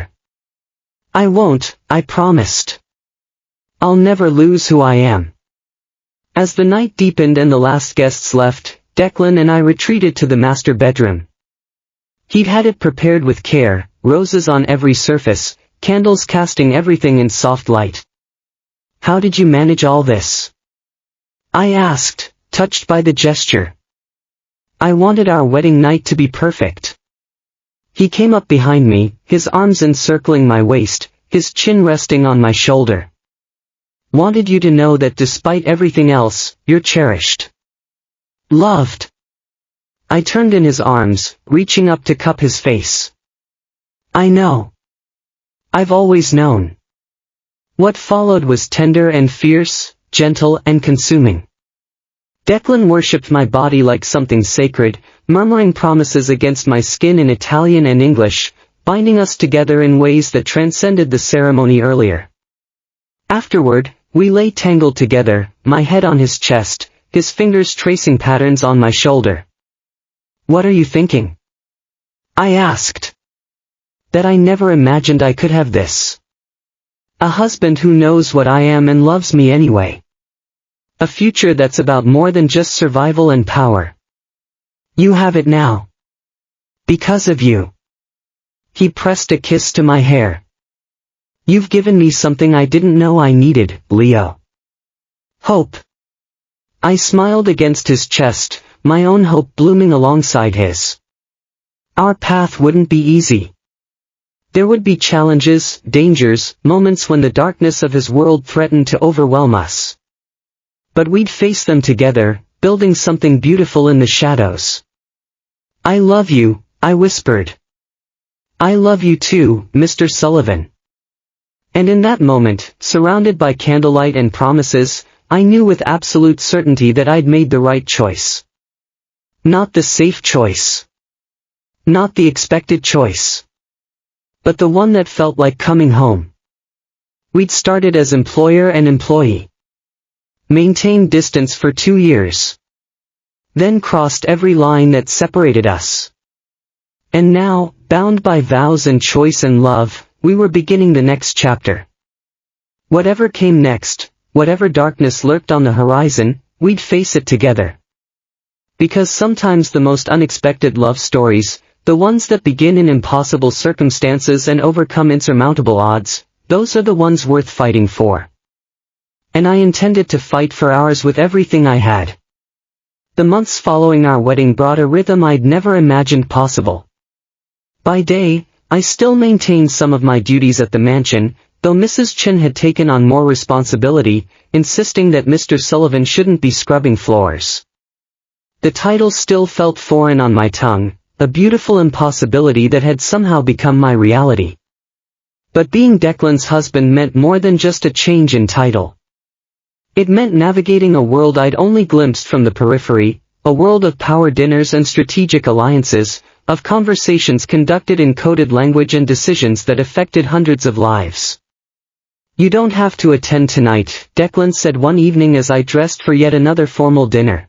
"I won't," I promised. "I'll never lose who I am." As the night deepened and the last guests left, Declan and I retreated to the master bedroom. He'd had it prepared with care, roses on every surface, candles casting everything in soft light. "How did you manage all this?" I asked, touched by the gesture. "I wanted our wedding night to be perfect." He came up behind me, his arms encircling my waist, his chin resting on my shoulder. "Wanted you to know that despite everything else, you're cherished. Loved." I turned in his arms, reaching up to cup his face. "I know. I've always known." What followed was tender and fierce, gentle and consuming. Declan worshipped my body like something sacred, murmuring promises against my skin in Italian and English, binding us together in ways that transcended the ceremony earlier. Afterward, we lay tangled together, my head on his chest, his fingers tracing patterns on my shoulder. "What are you thinking?" I asked. That I never imagined I could have this. A husband who knows what I am and loves me anyway. A future that's about more than just survival and power. You have it now. Because of you. He pressed a kiss to my hair. You've given me something I didn't know I needed, Leo. Hope. I smiled against his chest, my own hope blooming alongside his. Our path wouldn't be easy. There would be challenges, dangers, moments when the darkness of his world threatened to overwhelm us. But we'd face them together, building something beautiful in the shadows. I love you, I whispered. I love you too, Mr. Sullivan. And in that moment, surrounded by candlelight and promises, I knew with absolute certainty that I'd made the right choice. Not the safe choice. Not the expected choice. But the one that felt like coming home. We'd started as employer and employee. Maintained distance for 2 years. Then crossed every line that separated us. And now, bound by vows and choice and love, we were beginning the next chapter. Whatever came next, whatever darkness lurked on the horizon, we'd face it together. Because sometimes the most unexpected love stories, the ones that begin in impossible circumstances and overcome insurmountable odds, those are the ones worth fighting for. And I intended to fight for ours with everything I had. The months following our wedding brought a rhythm I'd never imagined possible. By day, I still maintained some of my duties at the mansion, though Mrs. Chen had taken on more responsibility, insisting that Mr. Sullivan shouldn't be scrubbing floors. The title still felt foreign on my tongue, a beautiful impossibility that had somehow become my reality. But being Declan's husband meant more than just a change in title. It meant navigating a world I'd only glimpsed from the periphery, a world of power dinners and strategic alliances, of conversations conducted in coded language and decisions that affected hundreds of lives. "You don't have to attend tonight," Declan said one evening as I dressed for yet another formal dinner.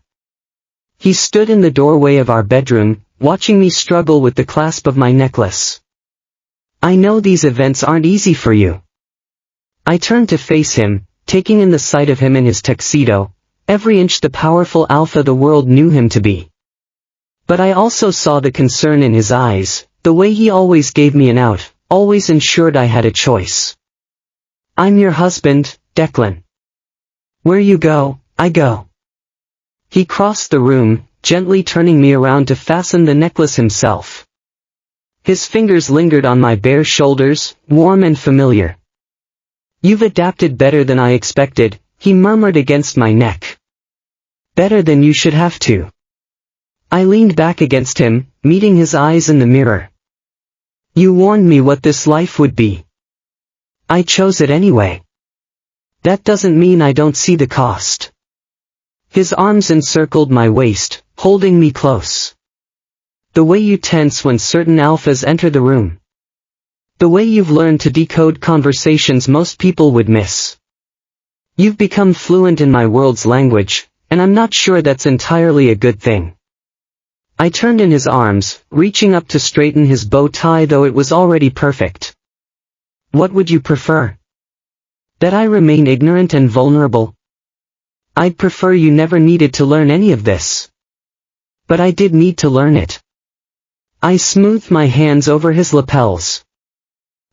He stood in the doorway of our bedroom, watching me struggle with the clasp of my necklace. "I know these events aren't easy for you." I turned to face him, taking in the sight of him in his tuxedo, every inch the powerful alpha the world knew him to be. But I also saw the concern in his eyes, the way he always gave me an out, always ensured I had a choice. "I'm your husband, Declan. Where you go, I go." He crossed the room, gently turning me around to fasten the necklace himself. His fingers lingered on my bare shoulders, warm and familiar. "You've adapted better than I expected," he murmured against my neck. "Better than you should have to." I leaned back against him, meeting his eyes in the mirror. "You warned me what this life would be. I chose it anyway. That doesn't mean I don't see the cost." His arms encircled my waist, holding me close. "The way you tense when certain alphas enter the room. The way you've learned to decode conversations most people would miss. You've become fluent in my world's language, and I'm not sure that's entirely a good thing." I turned in his arms, reaching up to straighten his bow tie though it was already perfect. "What would you prefer? That I remain ignorant and vulnerable? I'd prefer you never needed to learn any of this." But I did need to learn it. I smoothed my hands over his lapels.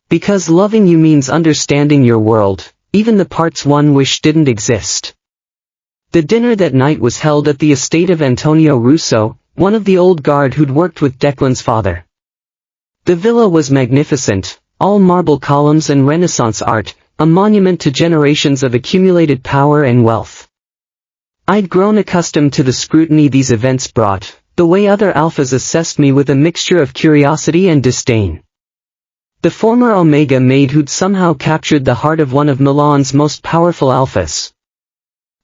"Because loving you means understanding your world, even the parts one wished didn't exist." The dinner that night was held at the estate of Antonio Russo, one of the old guard who'd worked with Declan's father. The villa was magnificent, all marble columns and Renaissance art, a monument to generations of accumulated power and wealth. I'd grown accustomed to the scrutiny these events brought, the way other alphas assessed me with a mixture of curiosity and disdain. The former Omega Maid who'd somehow captured the heart of one of Milan's most powerful alphas.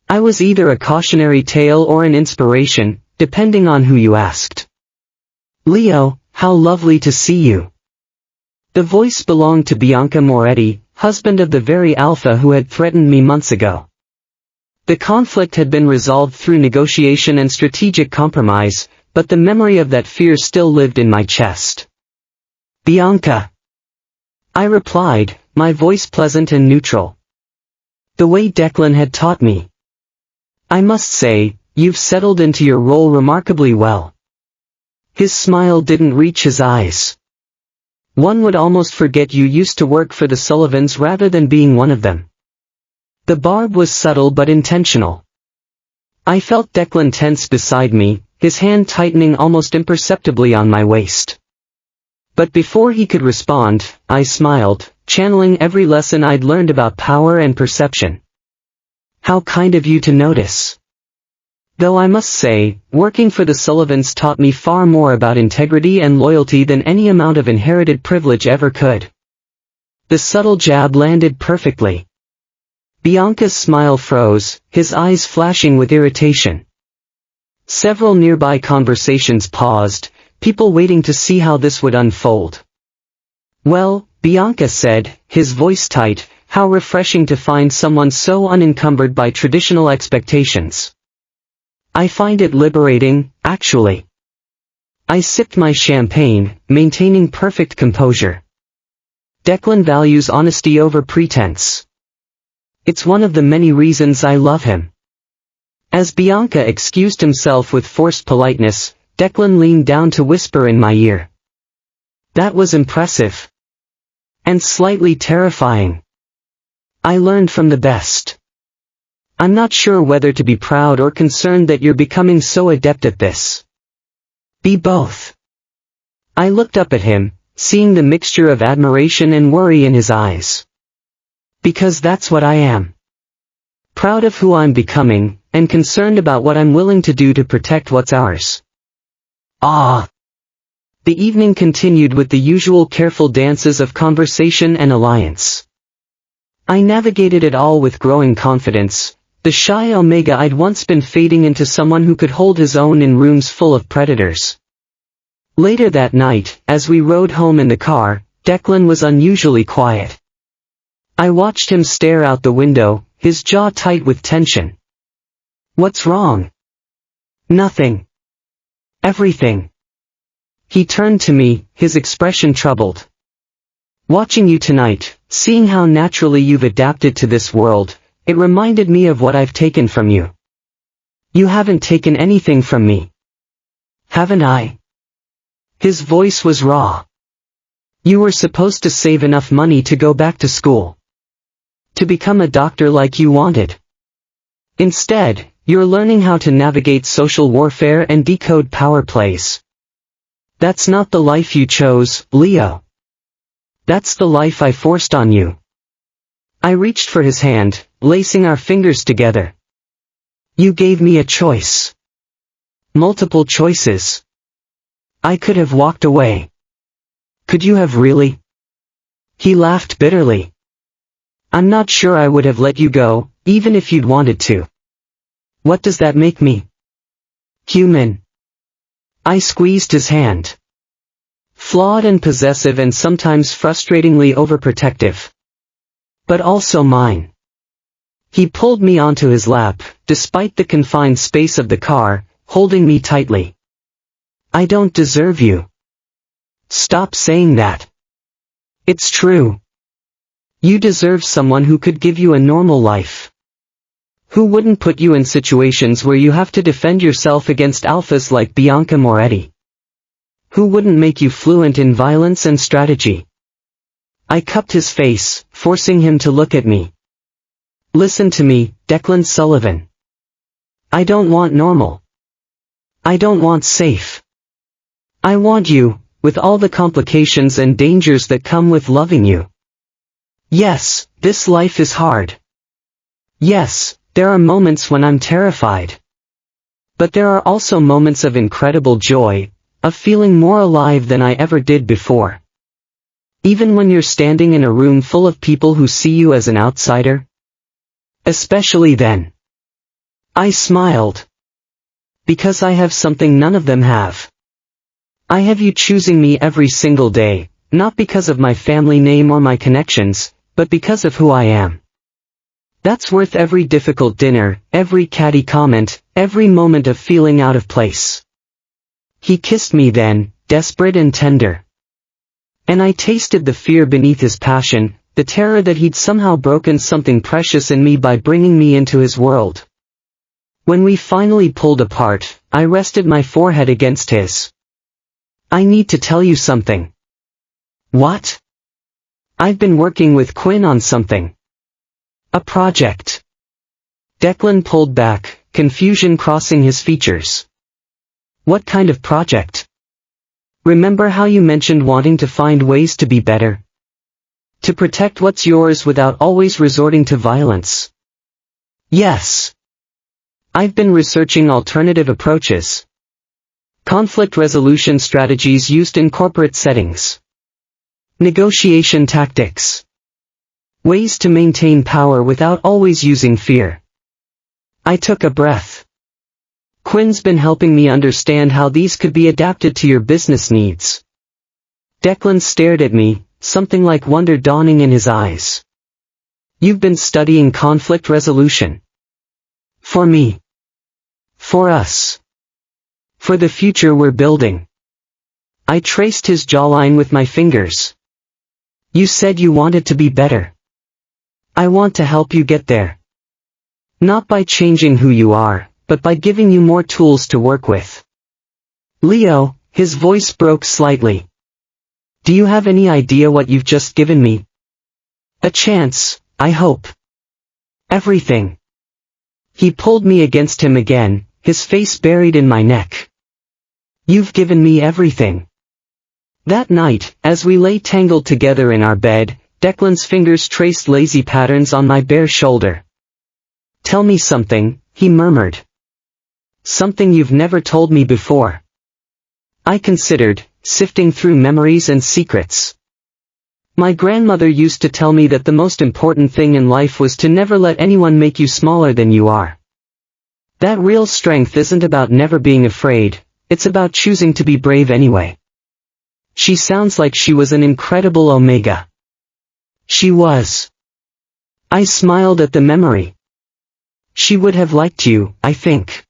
I was either a cautionary tale or an inspiration, depending on who you asked. "Leo, how lovely to see you." The voice belonged to Bianca Moretti, husband of the very alpha who had threatened me months ago. The conflict had been resolved through negotiation and strategic compromise, but the memory of that fear still lived in my chest. "Bianca," I replied, my voice pleasant and neutral. The way Declan had taught me. "I must say, you've settled into your role remarkably well." His smile didn't reach his eyes. "One would almost forget you used to work for the Sullivans rather than being one of them." The barb was subtle but intentional. I felt Declan tense beside me, his hand tightening almost imperceptibly on my waist. But before he could respond, I smiled, channeling every lesson I'd learned about power and perception. "How kind of you to notice." Though I must say, working for the Sullivans taught me far more about integrity and loyalty than any amount of inherited privilege ever could. The subtle jab landed perfectly. Bianca's smile froze, his eyes flashing with irritation. Several nearby conversations paused, people waiting to see how this would unfold. "Well," Bianca said, his voice tight, "how refreshing to find someone so unencumbered by traditional expectations." "I find it liberating, actually." I sipped my champagne, maintaining perfect composure. Declan values honesty over pretense. It's one of the many reasons I love him. As Bianca excused himself with forced politeness, Declan leaned down to whisper in my ear. That was impressive. And slightly terrifying. I learned from the best. I'm not sure whether to be proud or concerned that you're becoming so adept at this. Be both. I looked up at him, seeing the mixture of admiration and worry in his eyes. Because that's what I am. Proud of who I'm becoming, and concerned about what I'm willing to do to protect what's ours. Ah! The evening continued with the usual careful dances of conversation and alliance. I navigated it all with growing confidence. The shy Omega I'd once been fading into someone who could hold his own in rooms full of predators. Later that night, as we rode home in the car, Declan was unusually quiet. I watched him stare out the window, his jaw tight with tension. What's wrong? Nothing. Everything. He turned to me, his expression troubled. Watching you tonight, seeing how naturally you've adapted to this world, it reminded me of what I've taken from you. You haven't taken anything from me. Haven't I? His voice was raw. You were supposed to save enough money to go back to school. To become a doctor like you wanted. Instead, you're learning how to navigate social warfare and decode power plays. That's not the life you chose, Leo. That's the life I forced on you. I reached for his hand, lacing our fingers together. You gave me a choice. Multiple choices. I could have walked away. Could you have really? He laughed bitterly. I'm not sure I would have let you go, even if you'd wanted to. What does that make me? Human. I squeezed his hand. Flawed and possessive and sometimes frustratingly overprotective. But also mine. He pulled me onto his lap, despite the confined space of the car, holding me tightly. I don't deserve you. Stop saying that. It's true. You deserve someone who could give you a normal life. Who wouldn't put you in situations where you have to defend yourself against alphas like Bianca Moretti? Who wouldn't make you fluent in violence and strategy? I cupped his face, forcing him to look at me. Listen to me, Declan Sullivan. I don't want normal. I don't want safe. I want you, with all the complications and dangers that come with loving you. Yes, this life is hard. Yes, there are moments when I'm terrified. But there are also moments of incredible joy, of feeling more alive than I ever did before. Even when you're standing in a room full of people who see you as an outsider. Especially then. I smiled. Because I have something none of them have. I have you choosing me every single day, not because of my family name or my connections, but because of who I am. That's worth every difficult dinner, every catty comment, every moment of feeling out of place. He kissed me then, desperate and tender. And I tasted the fear beneath his passion, the terror that he'd somehow broken something precious in me by bringing me into his world. When we finally pulled apart, I rested my forehead against his. I need to tell you something. What? I've been working with Quinn on something. A project. Declan pulled back, confusion crossing his features. What kind of project? Remember how you mentioned wanting to find ways to be better? To protect what's yours without always resorting to violence. Yes. I've been researching alternative approaches. Conflict resolution strategies used in corporate settings. Negotiation tactics. Ways to maintain power without always using fear. I took a breath. Quinn's been helping me understand how these could be adapted to your business needs. Declan stared at me, something like wonder dawning in his eyes. You've been studying conflict resolution. For me. For us. For the future we're building. I traced his jawline with my fingers. You said you wanted to be better. I want to help you get there. Not by changing who you are, but by giving you more tools to work with. Leo, his voice broke slightly. Do you have any idea what you've just given me? A chance, I hope. Everything. He pulled me against him again, his face buried in my neck. You've given me everything. That night, as we lay tangled together in our bed, Declan's fingers traced lazy patterns on my bare shoulder. Tell me something, he murmured. Something you've never told me before. I considered, sifting through memories and secrets. My grandmother used to tell me that the most important thing in life was to never let anyone make you smaller than you are. That real strength isn't about never being afraid, it's about choosing to be brave anyway. She sounds like she was an incredible Omega. She was. I smiled at the memory. She would have liked you, I think.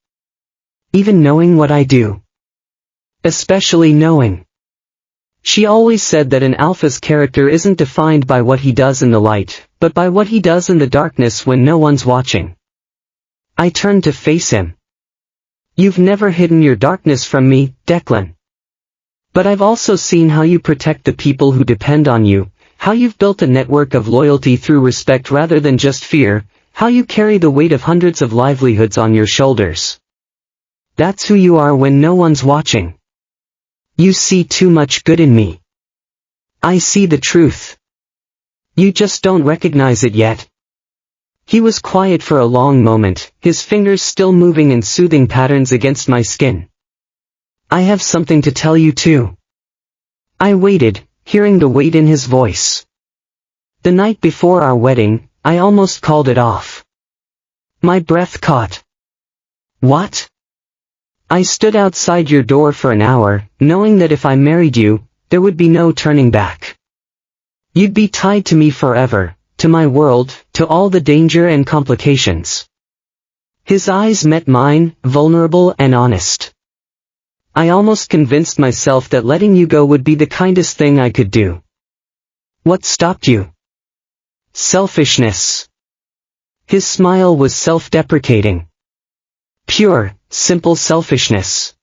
Even knowing what I do. Especially knowing. She always said that an alpha's character isn't defined by what he does in the light, but by what he does in the darkness when no one's watching. I turned to face him. You've never hidden your darkness from me, Declan. But I've also seen how you protect the people who depend on you, how you've built a network of loyalty through respect rather than just fear, how you carry the weight of hundreds of livelihoods on your shoulders. That's who you are when no one's watching. You see too much good in me. I see the truth. You just don't recognize it yet. He was quiet for a long moment, his fingers still moving in soothing patterns against my skin. I have something to tell you too. I waited, hearing the weight in his voice. The night before our wedding, I almost called it off. My breath caught. What? I stood outside your door for an hour, knowing that if I married you, there would be no turning back. You'd be tied to me forever, to my world, to all the danger and complications. His eyes met mine, vulnerable and honest. I almost convinced myself that letting you go would be the kindest thing I could do. What stopped you? Selfishness. His smile was self-deprecating. Pure, simple selfishness.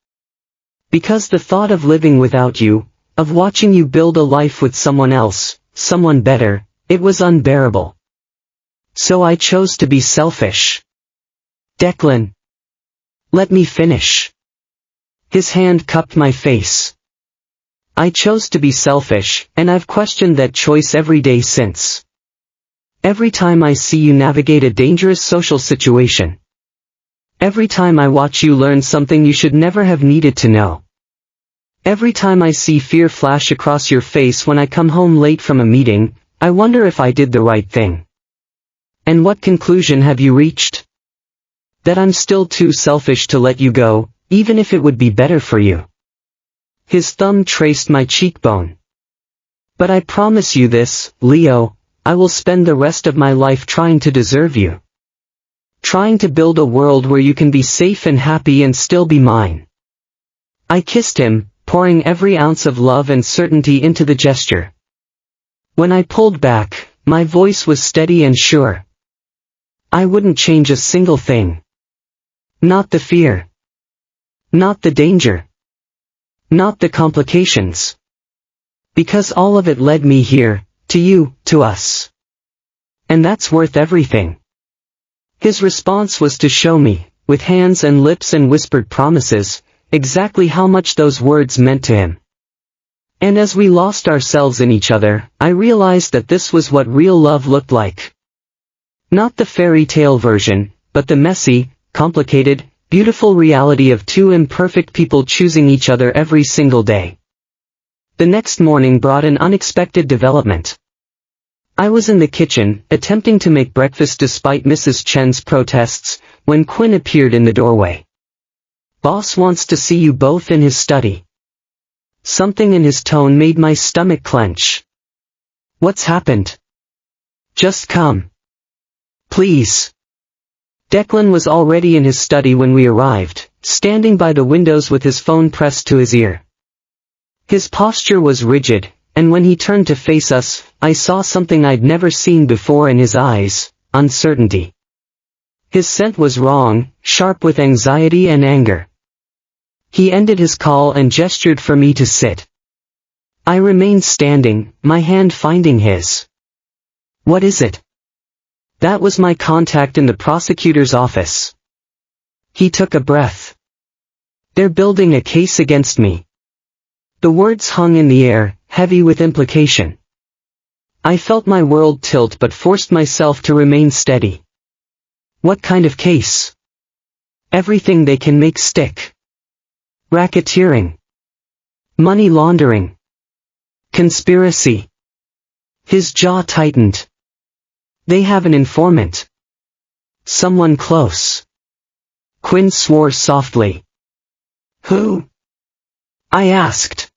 Because the thought of living without you, of watching you build a life with someone else, someone better, it was unbearable. So I chose to be selfish. Declan. Let me finish. His hand cupped my face. I chose to be selfish, and I've questioned that choice every day since. Every time I see you navigate a dangerous social situation. Every time I watch you learn something you should never have needed to know. Every time I see fear flash across your face when I come home late from a meeting, I wonder if I did the right thing. And what conclusion have you reached? That I'm still too selfish to let you go, even if it would be better for you. His thumb traced my cheekbone. But I promise you this, Leo, I will spend the rest of my life trying to deserve you. Trying to build a world where you can be safe and happy and still be mine. I kissed him, pouring every ounce of love and certainty into the gesture. When I pulled back, my voice was steady and sure. I wouldn't change a single thing. Not the fear. Not the danger. Not the complications. Because all of it led me here, to you, to us. And that's worth everything. His response was to show me, with hands and lips and whispered promises, exactly how much those words meant to him. And as we lost ourselves in each other, I realized that this was what real love looked like. Not the fairy tale version, but the messy, complicated, beautiful reality of two imperfect people choosing each other every single day. The next morning brought an unexpected development. I was in the kitchen, attempting to make breakfast despite Mrs. Chen's protests, when Quinn appeared in the doorway. Boss wants to see you both in his study. Something in his tone made my stomach clench. What's happened? Just come. Please. Declan was already in his study when we arrived, standing by the windows with his phone pressed to his ear. His posture was rigid, and when he turned to face us, I saw something I'd never seen before in his eyes, uncertainty. His scent was wrong, sharp with anxiety and anger. He ended his call and gestured for me to sit. I remained standing, my hand finding his. What is it? That was my contact in the prosecutor's office. He took a breath. They're building a case against me. The words hung in the air, heavy with implication. I felt my world tilt but forced myself to remain steady. What kind of case? Everything they can make stick. Racketeering. Money laundering. Conspiracy. His jaw tightened. They have an informant. Someone close. Quinn swore softly. Who? I asked.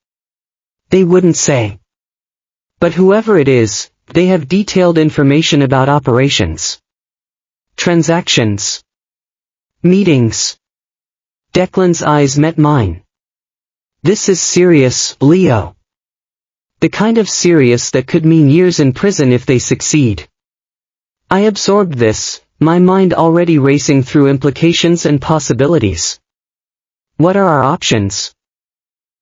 They wouldn't say. But whoever it is, they have detailed information about operations. Transactions. Meetings. Declan's eyes met mine. This is serious, Leo. The kind of serious that could mean years in prison if they succeed. I absorbed this, my mind already racing through implications and possibilities. What are our options?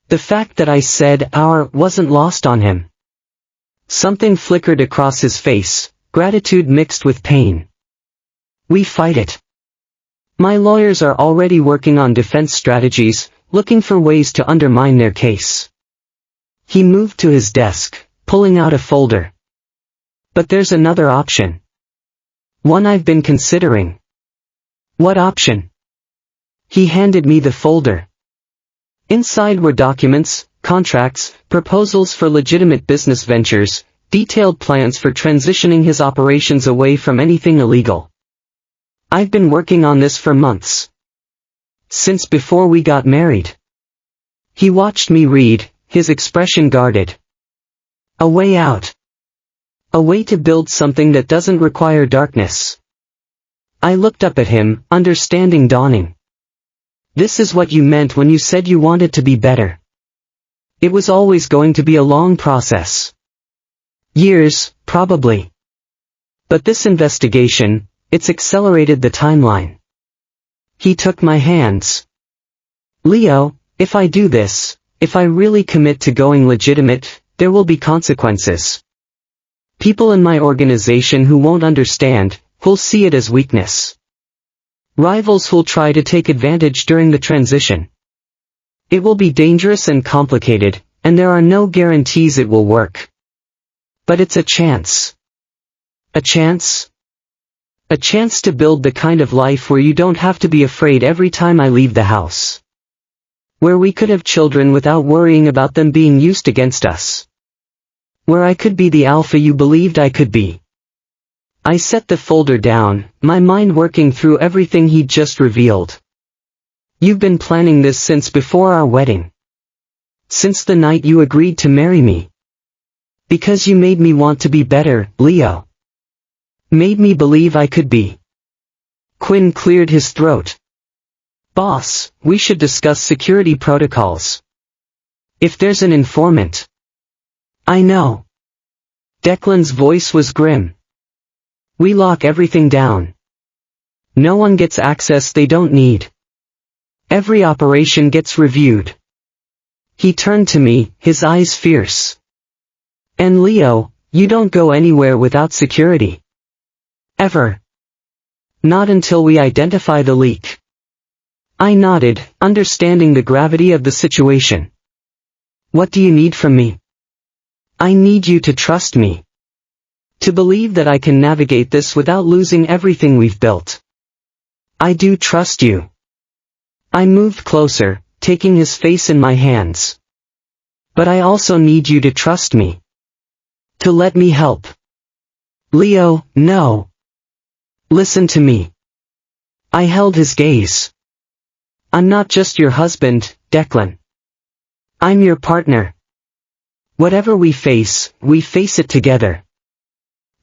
The fact that I said our wasn't lost on him. Something flickered across his face, gratitude mixed with pain. We fight it. My lawyers are already working on defense strategies, looking for ways to undermine their case. He moved to his desk, pulling out a folder. But there's another option. One I've been considering. What option? He handed me the folder. Inside were documents, contracts, proposals for legitimate business ventures, detailed plans for transitioning his operations away from anything illegal. I've been working on this for months. Since before we got married. He watched me read, his expression guarded. A way out. A way to build something that doesn't require darkness. I looked up at him, understanding dawning. This is what you meant when you said you wanted to be better. It was always going to be a long process. Years, probably. But this investigation, it's accelerated the timeline. He took my hands. Leo, if I do this, if I really commit to going legitimate, there will be consequences. People in my organization who won't understand, who'll see it as weakness. Rivals who'll try to take advantage during the transition. It will be dangerous and complicated, and there are no guarantees it will work. But it's a chance. A chance? A chance to build the kind of life where you don't have to be afraid every time I leave the house. Where we could have children without worrying about them being used against us. Where I could be the alpha you believed I could be. I set the folder down, my mind working through everything he'd just revealed. You've been planning this since before our wedding. Since the night you agreed to marry me. Because you made me want to be better, Leo. Made me believe I could be. Quinn cleared his throat. Boss, we should discuss security protocols. If there's an informant. I know. Declan's voice was grim. We lock everything down. No one gets access they don't need. Every operation gets reviewed. He turned to me, his eyes fierce. And Leo, you don't go anywhere without security. Ever. Not until we identify the leak. I nodded, understanding the gravity of the situation. What do you need from me? I need you to trust me. To believe that I can navigate this without losing everything we've built. I do trust you. I moved closer, taking his face in my hands. But I also need you to trust me. To let me help. Leo, no. Listen to me. I held his gaze. I'm not just your husband, Declan. I'm your partner. Whatever we face it together.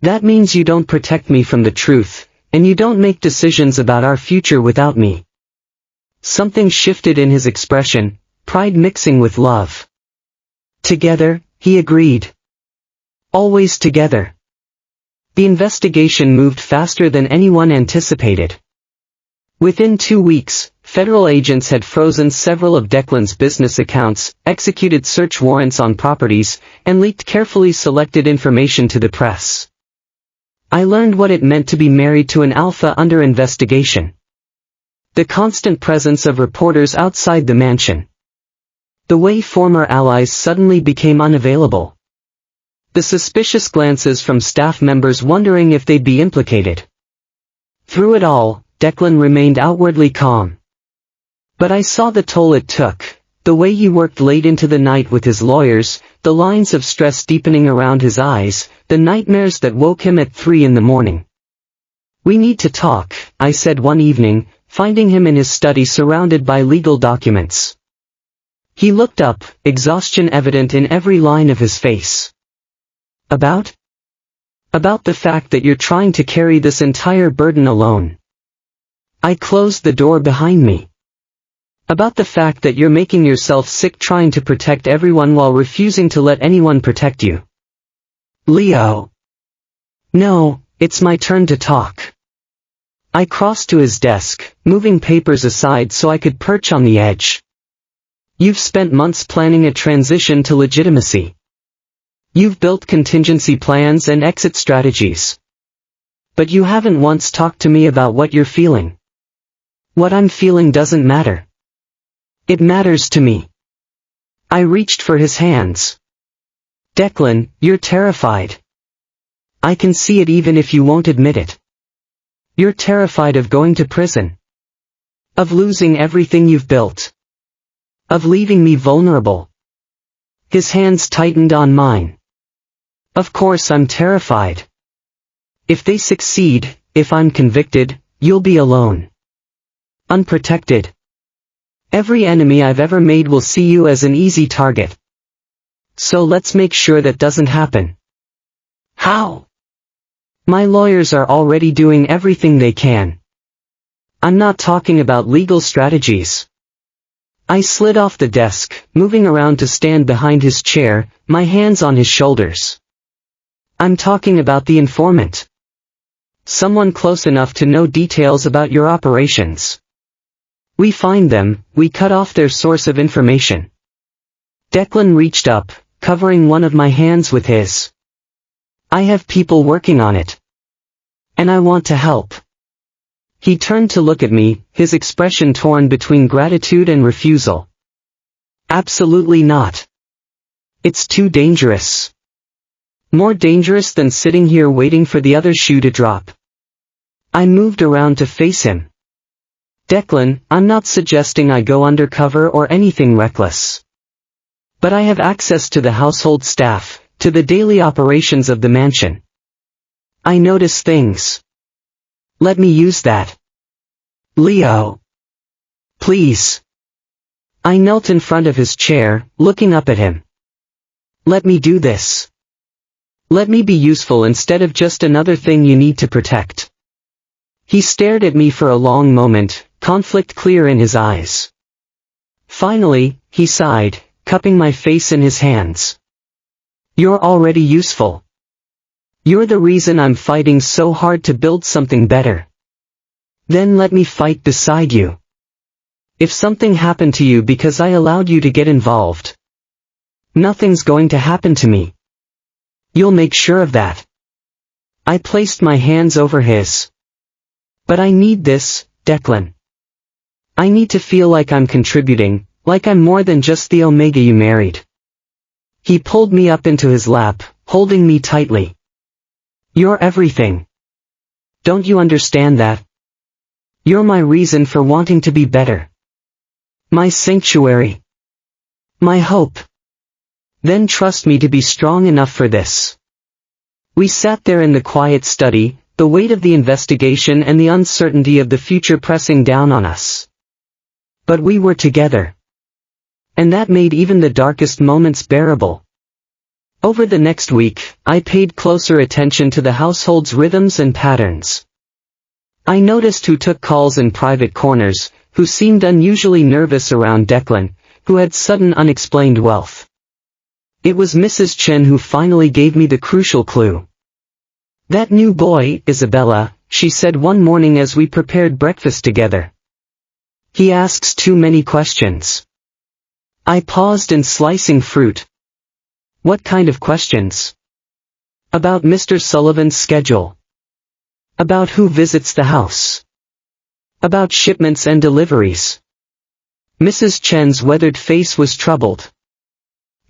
That means you don't protect me from the truth, and you don't make decisions about our future without me. Something shifted in his expression, pride mixing with love. Together, he agreed. Always together. The investigation moved faster than anyone anticipated. Within 2 weeks, federal agents had frozen several of Declan's business accounts, executed search warrants on properties, and leaked carefully selected information to the press. I learned what it meant to be married to an alpha under investigation. The constant presence of reporters outside the mansion. The way former allies suddenly became unavailable. The suspicious glances from staff members wondering if they'd be implicated. Through it all, Declan remained outwardly calm. But I saw the toll it took, the way he worked late into the night with his lawyers, the lines of stress deepening around his eyes, the nightmares that woke him at 3 in the morning. "We need to talk," I said one evening, finding him in his study surrounded by legal documents. He looked up, exhaustion evident in every line of his face. About? About the fact that you're trying to carry this entire burden alone. I closed the door behind me. About the fact that you're making yourself sick trying to protect everyone while refusing to let anyone protect you. Leo. No, it's my turn to talk. I crossed to his desk, moving papers aside so I could perch on the edge. You've spent months planning a transition to legitimacy. You've built contingency plans and exit strategies. But you haven't once talked to me about what you're feeling. What I'm feeling doesn't matter. It matters to me. I reached for his hands. Declan, you're terrified. I can see it even if you won't admit it. You're terrified of going to prison. Of losing everything you've built. Of leaving me vulnerable. His hands tightened on mine. Of course I'm terrified. If they succeed, if I'm convicted, you'll be alone. Unprotected. Every enemy I've ever made will see you as an easy target. So let's make sure that doesn't happen. How? My lawyers are already doing everything they can. I'm not talking about legal strategies. I slid off the desk, moving around to stand behind his chair, my hands on his shoulders. I'm talking about the informant. Someone close enough to know details about your operations. We find them, we cut off their source of information. Declan reached up, covering one of my hands with his. I have people working on it. And I want to help. He turned to look at me, his expression torn between gratitude and refusal. Absolutely not. It's too dangerous. More dangerous than sitting here waiting for the other shoe to drop. I moved around to face him. Declan, I'm not suggesting I go undercover or anything reckless. But I have access to the household staff, to the daily operations of the mansion. I notice things. Let me use that. Leo. Please. I knelt in front of his chair, looking up at him. Let me do this. Let me be useful instead of just another thing you need to protect. He stared at me for a long moment, conflict clear in his eyes. Finally, he sighed, cupping my face in his hands. You're already useful. You're the reason I'm fighting so hard to build something better. Then let me fight beside you. If something happened to you because I allowed you to get involved, nothing's going to happen to me. You'll make sure of that. I placed my hands over his. But I need this, Declan. I need to feel like I'm contributing, like I'm more than just the Omega you married. He pulled me up into his lap, holding me tightly. You're everything. Don't you understand that? You're my reason for wanting to be better. My sanctuary. My hope. Then trust me to be strong enough for this. We sat there in the quiet study, the weight of the investigation and the uncertainty of the future pressing down on us. But we were together. And that made even the darkest moments bearable. Over the next week, I paid closer attention to the household's rhythms and patterns. I noticed who took calls in private corners, who seemed unusually nervous around Declan, who had sudden unexplained wealth. It was Mrs. Chen who finally gave me the crucial clue. That new boy, Isabella, she said one morning as we prepared breakfast together. He asks too many questions. I paused in slicing fruit. What kind of questions? About Mr. Sullivan's schedule. About who visits the house. About shipments and deliveries. Mrs. Chen's weathered face was troubled.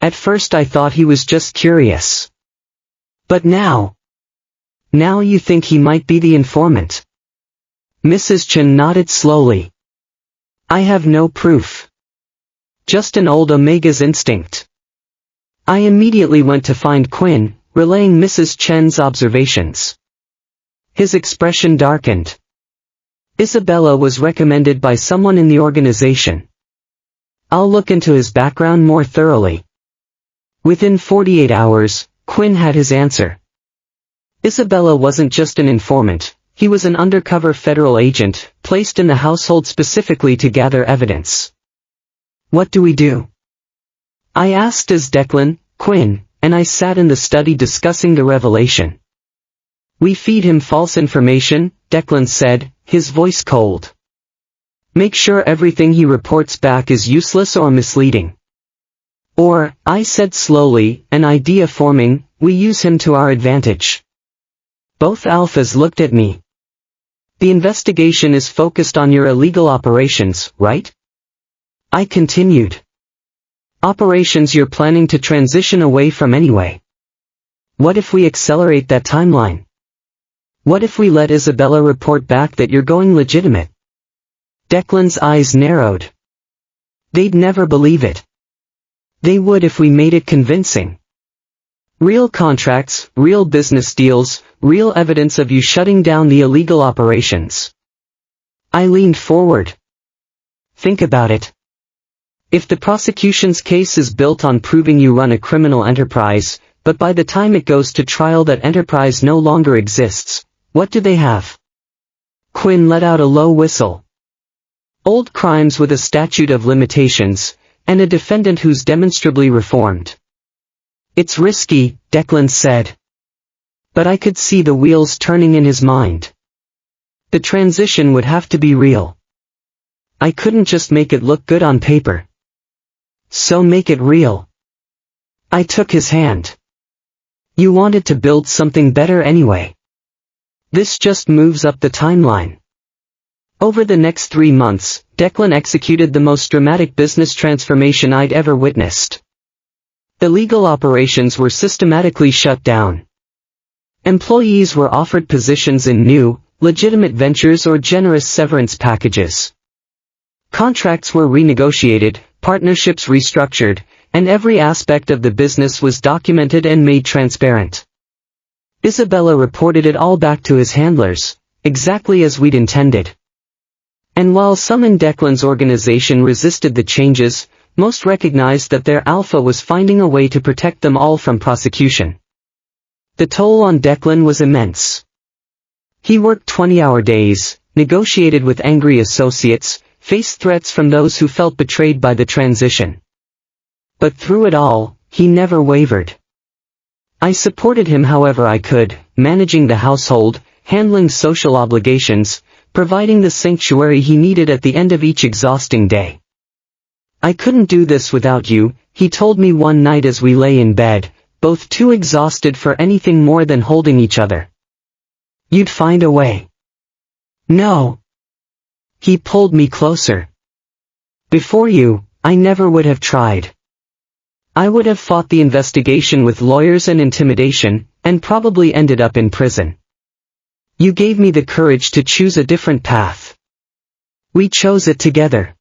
At first I thought he was just curious. But now you think he might be the informant. Mrs. Chen nodded slowly. I have no proof. Just an old Omega's instinct. I immediately went to find Quinn, relaying Mrs. Chen's observations. His expression darkened. Isabella was recommended by someone in the organization. I'll look into his background more thoroughly. Within 48 hours, Quinn had his answer. Isabella wasn't just an informant, he was an undercover federal agent, placed in the household specifically to gather evidence. What do we do? I asked as Declan, Quinn, and I sat in the study discussing the revelation. We feed him false information, Declan said, his voice cold. Make sure everything he reports back is useless or misleading. Or, I said slowly, an idea forming, we use him to our advantage. Both alphas looked at me. The investigation is focused on your illegal operations, right? I continued. Operations you're planning to transition away from anyway. What if we accelerate that timeline? What if we let Isabella report back that you're going legitimate? Declan's eyes narrowed. They'd never believe it. They would if we made it convincing. Real contracts, real business deals, real evidence of you shutting down the illegal operations. I leaned forward. Think about it. If the prosecution's case is built on proving you run a criminal enterprise, but by the time it goes to trial that enterprise no longer exists, what do they have? Quinn let out a low whistle. Old crimes with a statute of limitations, and a defendant who's demonstrably reformed. It's risky, Declan said. But I could see the wheels turning in his mind. The transition would have to be real. I couldn't just make it look good on paper. So make it real. I took his hand. You wanted to build something better anyway. This just moves up the timeline. Over the next 3 months, Declan executed the most dramatic business transformation I'd ever witnessed. Illegal operations were systematically shut down. Employees were offered positions in new, legitimate ventures or generous severance packages. Contracts were renegotiated, partnerships restructured, and every aspect of the business was documented and made transparent. Isabella reported it all back to his handlers, exactly as we'd intended. And while some in Declan's organization resisted the changes, most recognized that their alpha was finding a way to protect them all from prosecution. The toll on Declan was immense. He worked 20-hour days, negotiated with angry associates, faced threats from those who felt betrayed by the transition. But through it all, he never wavered. I supported him however I could, managing the household, handling social obligations, providing the sanctuary he needed at the end of each exhausting day. I couldn't do this without you, he told me one night as we lay in bed, both too exhausted for anything more than holding each other. You'd find a way. No. He pulled me closer. Before you, I never would have tried. I would have fought the investigation with lawyers and intimidation, and probably ended up in prison. You gave me the courage to choose a different path. We chose it together.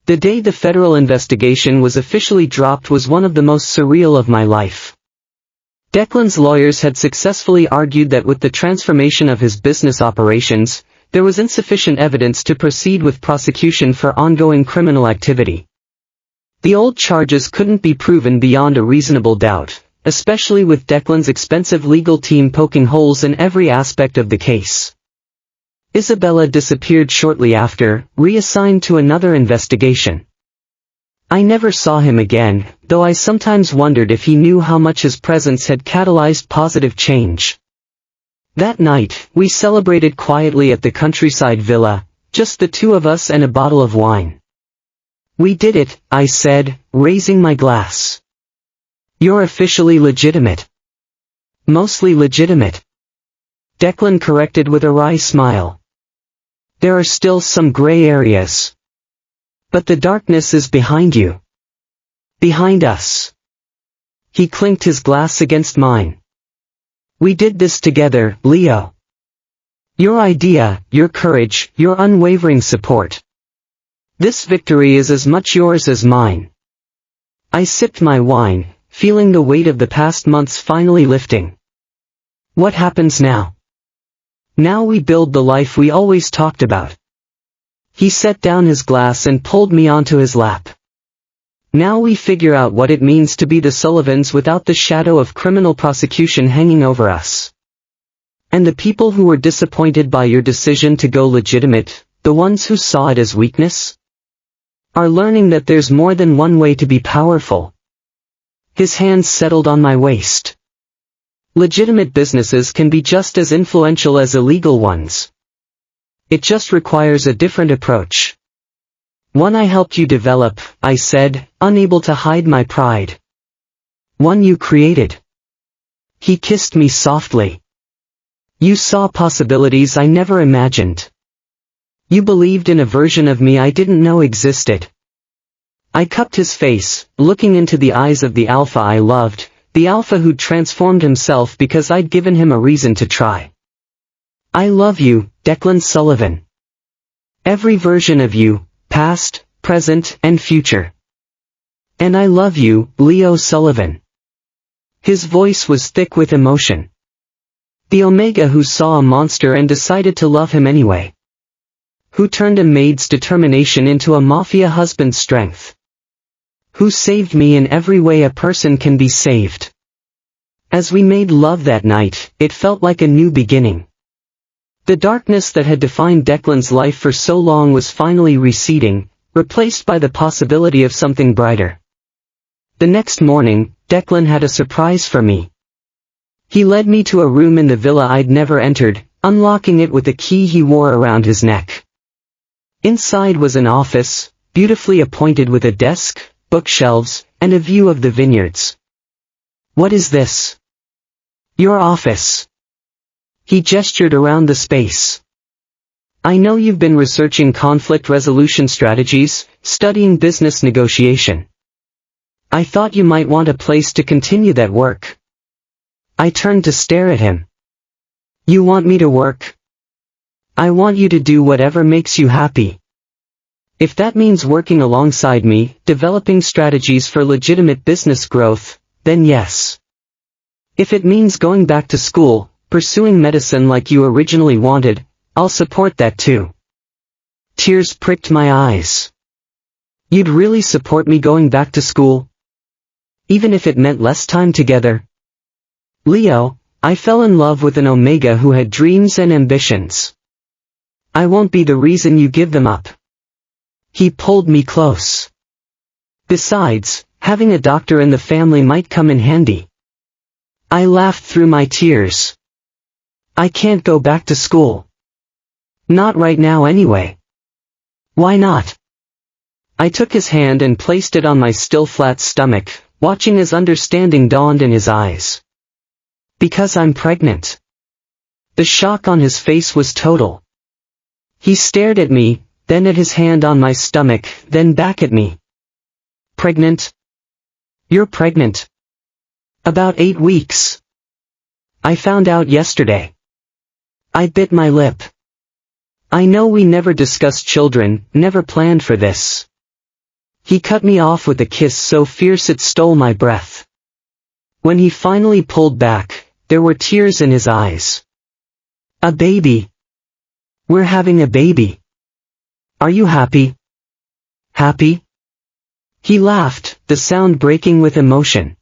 The day the federal investigation was officially dropped was one of the most surreal of my life. Declan's lawyers had successfully argued that with the transformation of his business operations, there was insufficient evidence to proceed with prosecution for ongoing criminal activity. The old charges couldn't be proven beyond a reasonable doubt, especially with Declan's expensive legal team poking holes in every aspect of the case. Isabella disappeared shortly after, reassigned to another investigation. I never saw him again, though I sometimes wondered if he knew how much his presence had catalyzed positive change. That night, we celebrated quietly at the countryside villa, just the two of us and a bottle of wine. We did it, I said, raising my glass. You're officially legitimate. Mostly legitimate. Declan corrected with a wry smile. There are still some gray areas. But the darkness is behind you. Behind us. He clinked his glass against mine. We did this together, Leo. Your idea, your courage, your unwavering support. This victory is as much yours as mine. I sipped my wine, feeling the weight of the past months finally lifting. What happens now? Now we build the life we always talked about. He set down his glass and pulled me onto his lap. Now we figure out what it means to be the Sullivans without the shadow of criminal prosecution hanging over us. And the people who were disappointed by your decision to go legitimate, the ones who saw it as weakness, are learning that there's more than one way to be powerful. His hands settled on my waist. Legitimate businesses can be just as influential as illegal ones. It just requires a different approach. One I helped you develop, I said, unable to hide my pride. One you created. He kissed me softly. You saw possibilities I never imagined. You believed in a version of me I didn't know existed. I cupped his face, looking into the eyes of the alpha I loved, the alpha who'd transformed himself because I'd given him a reason to try. I love you, Declan Sullivan. Every version of you, past, present, and future. And I love you, Leo Sullivan. His voice was thick with emotion. The Omega who saw a monster and decided to love him anyway. Who turned a maid's determination into a mafia husband's strength. Who saved me in every way a person can be saved. As we made love that night, it felt like a new beginning. The darkness that had defined Declan's life for so long was finally receding, replaced by the possibility of something brighter. The next morning, Declan had a surprise for me. He led me to a room in the villa I'd never entered, unlocking it with a key he wore around his neck. Inside was an office, beautifully appointed with a desk, bookshelves, and a view of the vineyards. What is this? Your office. He gestured around the space. I know you've been researching conflict resolution strategies, studying business negotiation. I thought you might want a place to continue that work. I turned to stare at him. You want me to work? I want you to do whatever makes you happy. If that means working alongside me, developing strategies for legitimate business growth, then yes. If it means going back to school, pursuing medicine like you originally wanted, I'll support that too. Tears pricked my eyes. You'd really support me going back to school? Even if it meant less time together? Leo, I fell in love with an Omega who had dreams and ambitions. I won't be the reason you give them up. He pulled me close. Besides, having a doctor in the family might come in handy. I laughed through my tears. I can't go back to school. Not right now anyway. Why not? I took his hand and placed it on my still flat stomach, watching as understanding dawned in his eyes. Because I'm pregnant. The shock on his face was total. He stared at me, then at his hand on my stomach, then back at me. Pregnant? You're pregnant. About 8 weeks. I found out yesterday. I bit my lip. I know we never discussed children, never planned for this. He cut me off with a kiss so fierce it stole my breath. When he finally pulled back, there were tears in his eyes. A baby. We're having a baby. Are you happy? Happy? He laughed, the sound breaking with emotion.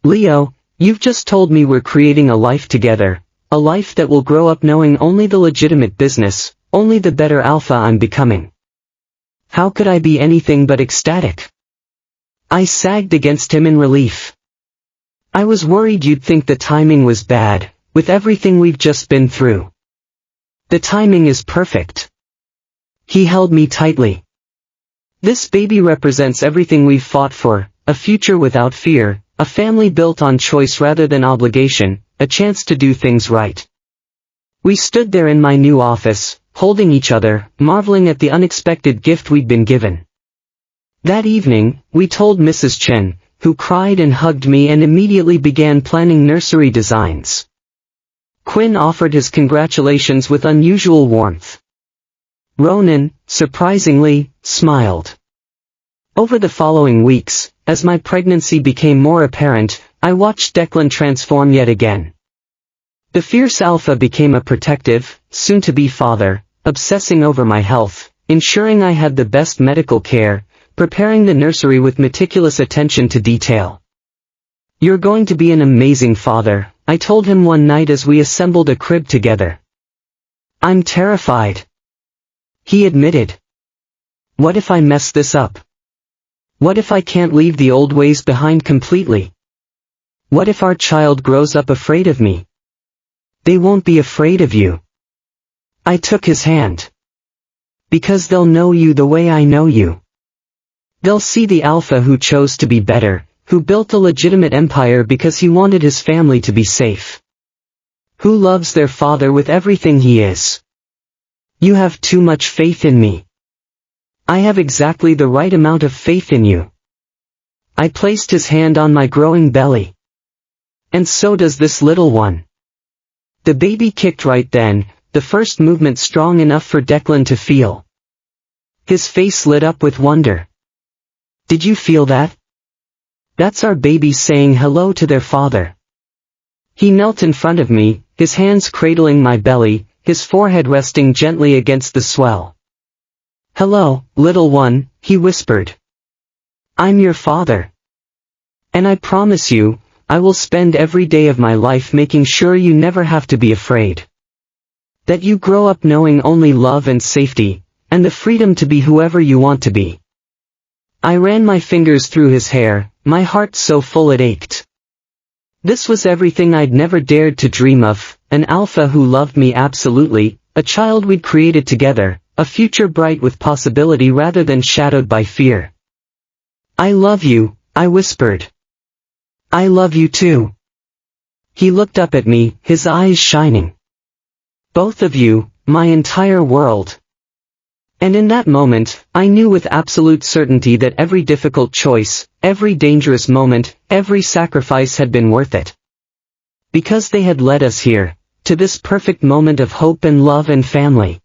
Leo, you've just told me we're creating a life together, a life that will grow up knowing only the legitimate business, only the better alpha I'm becoming. How could I be anything but ecstatic? I sagged against him in relief. I was worried you'd think the timing was bad, with everything we've just been through. The timing is perfect. He held me tightly. This baby represents everything we've fought for, a future without fear, a family built on choice rather than obligation, a chance to do things right. We stood there in my new office, holding each other, marveling at the unexpected gift we'd been given. That evening, we told Mrs. Chen, who cried and hugged me and immediately began planning nursery designs. Quinn offered his congratulations with unusual warmth. Ronan, surprisingly, smiled. Over the following weeks, as my pregnancy became more apparent, I watched Declan transform yet again. The fierce alpha became a protective, soon-to-be father, obsessing over my health, ensuring I had the best medical care, preparing the nursery with meticulous attention to detail. "You're going to be an amazing father," I told him one night as we assembled a crib together. "I'm terrified," he admitted. "What if I mess this up? What if I can't leave the old ways behind completely? What if our child grows up afraid of me?" "They won't be afraid of you." I took his hand. "Because they'll know you the way I know you. They'll see the alpha who chose to be better, who built a legitimate empire because he wanted his family to be safe. Who loves their father with everything he is. You have too much faith in me. I have exactly the right amount of faith in you." I placed his hand on my growing belly. "And so does this little one." The baby kicked right then, the first movement strong enough for Declan to feel. His face lit up with wonder. "Did you feel that? That's our baby saying hello to their father." He knelt in front of me, his hands cradling my belly, his forehead resting gently against the swell. "Hello, little one," he whispered. "I'm your father. And I promise you, I will spend every day of my life making sure you never have to be afraid. That you grow up knowing only love and safety, and the freedom to be whoever you want to be." I ran my fingers through his hair, my heart so full it ached. This was everything I'd never dared to dream of, an alpha who loved me absolutely, a child we'd created together, a future bright with possibility rather than shadowed by fear. "I love you," I whispered. "I love you too." He looked up at me, his eyes shining. "Both of you, my entire world." And in that moment, I knew with absolute certainty that every difficult choice, every dangerous moment, every sacrifice had been worth it. Because they had led us here, to this perfect moment of hope and love and family.